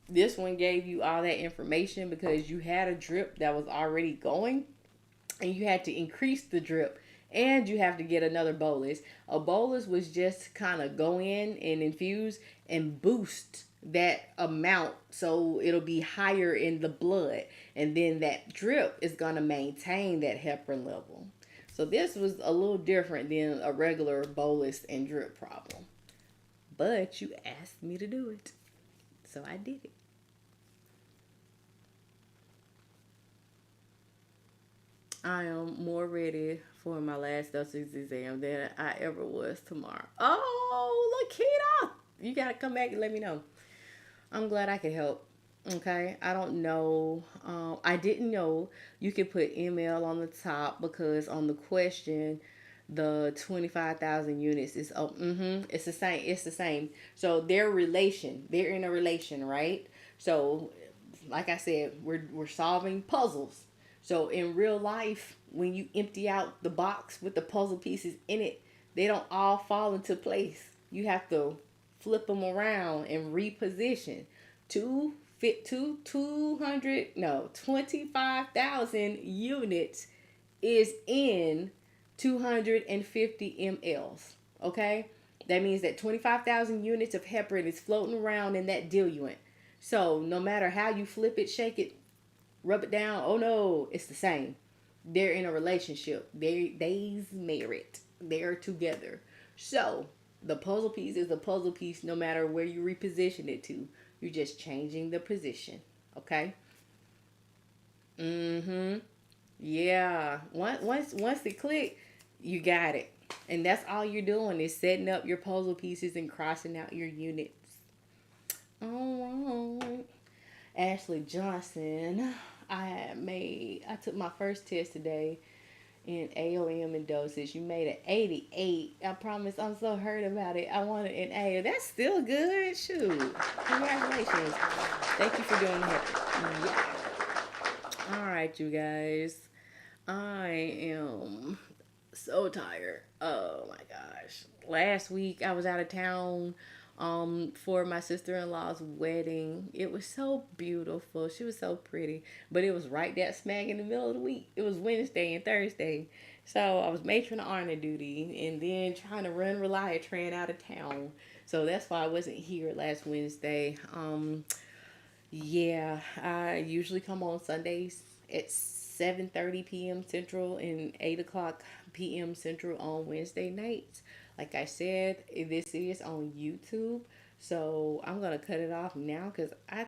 This one gave you all that information because you had a drip that was already going and you had to increase the drip and you have to get another bolus. A bolus was just kind of go in and infuse and boost that amount so it'll be higher in the blood. And then that drip is going to maintain that heparin level. So this was a little different than a regular bolus and drip problem. But you asked me to do it. So I did it. I am more ready for my last dosage exam than I ever was tomorrow. Oh, Lakita! You got to come back and let me know. I'm glad I could help. Okay, I don't know. I didn't know you could put email on the top because on the question, the 25,000 units is it's the same. It's the same. So they're in a relation, right? So, like I said, we're solving puzzles. So in real life, when you empty out the box with the puzzle pieces in it, they don't all fall into place. You have to flip them around and reposition. Two fit to 200 no 25,000 units is in 250 mLs. Okay, that means that 25,000 units of heparin is floating around in that diluent. So no matter how you flip it, shake it, rub it down, oh no, it's the same. They're in a relationship. They's married. They're together. So the puzzle piece is a puzzle piece no matter where you reposition it to. You're just changing the position. Okay? Mm-hmm. Yeah. Once it click, you got it. And that's all you're doing is setting up your puzzle pieces and crossing out your units. All right. Ashley Johnson. I took my first test today in AOM and dosage. You made an 88. I promise I'm so hurt about it. I wanted an A. That's still good. Shoot. Congratulations. Thank you for doing that. Yeah. All right, you guys. I am so tired. Oh my gosh. Last week I was out of town for my sister-in-law's wedding. It was so beautiful. She was so pretty, but it was right that smack in the middle of the week. It was Wednesday and Thursday. So I was matron of honor duty and then trying to run Reliatran out of town. So that's why I wasn't here last Wednesday. Yeah, I usually come on Sundays at 7:30 p.m. Central and 8 o'clock p.m. Central on Wednesday nights. Like I said, this is on YouTube. So I'm going to cut it off now because I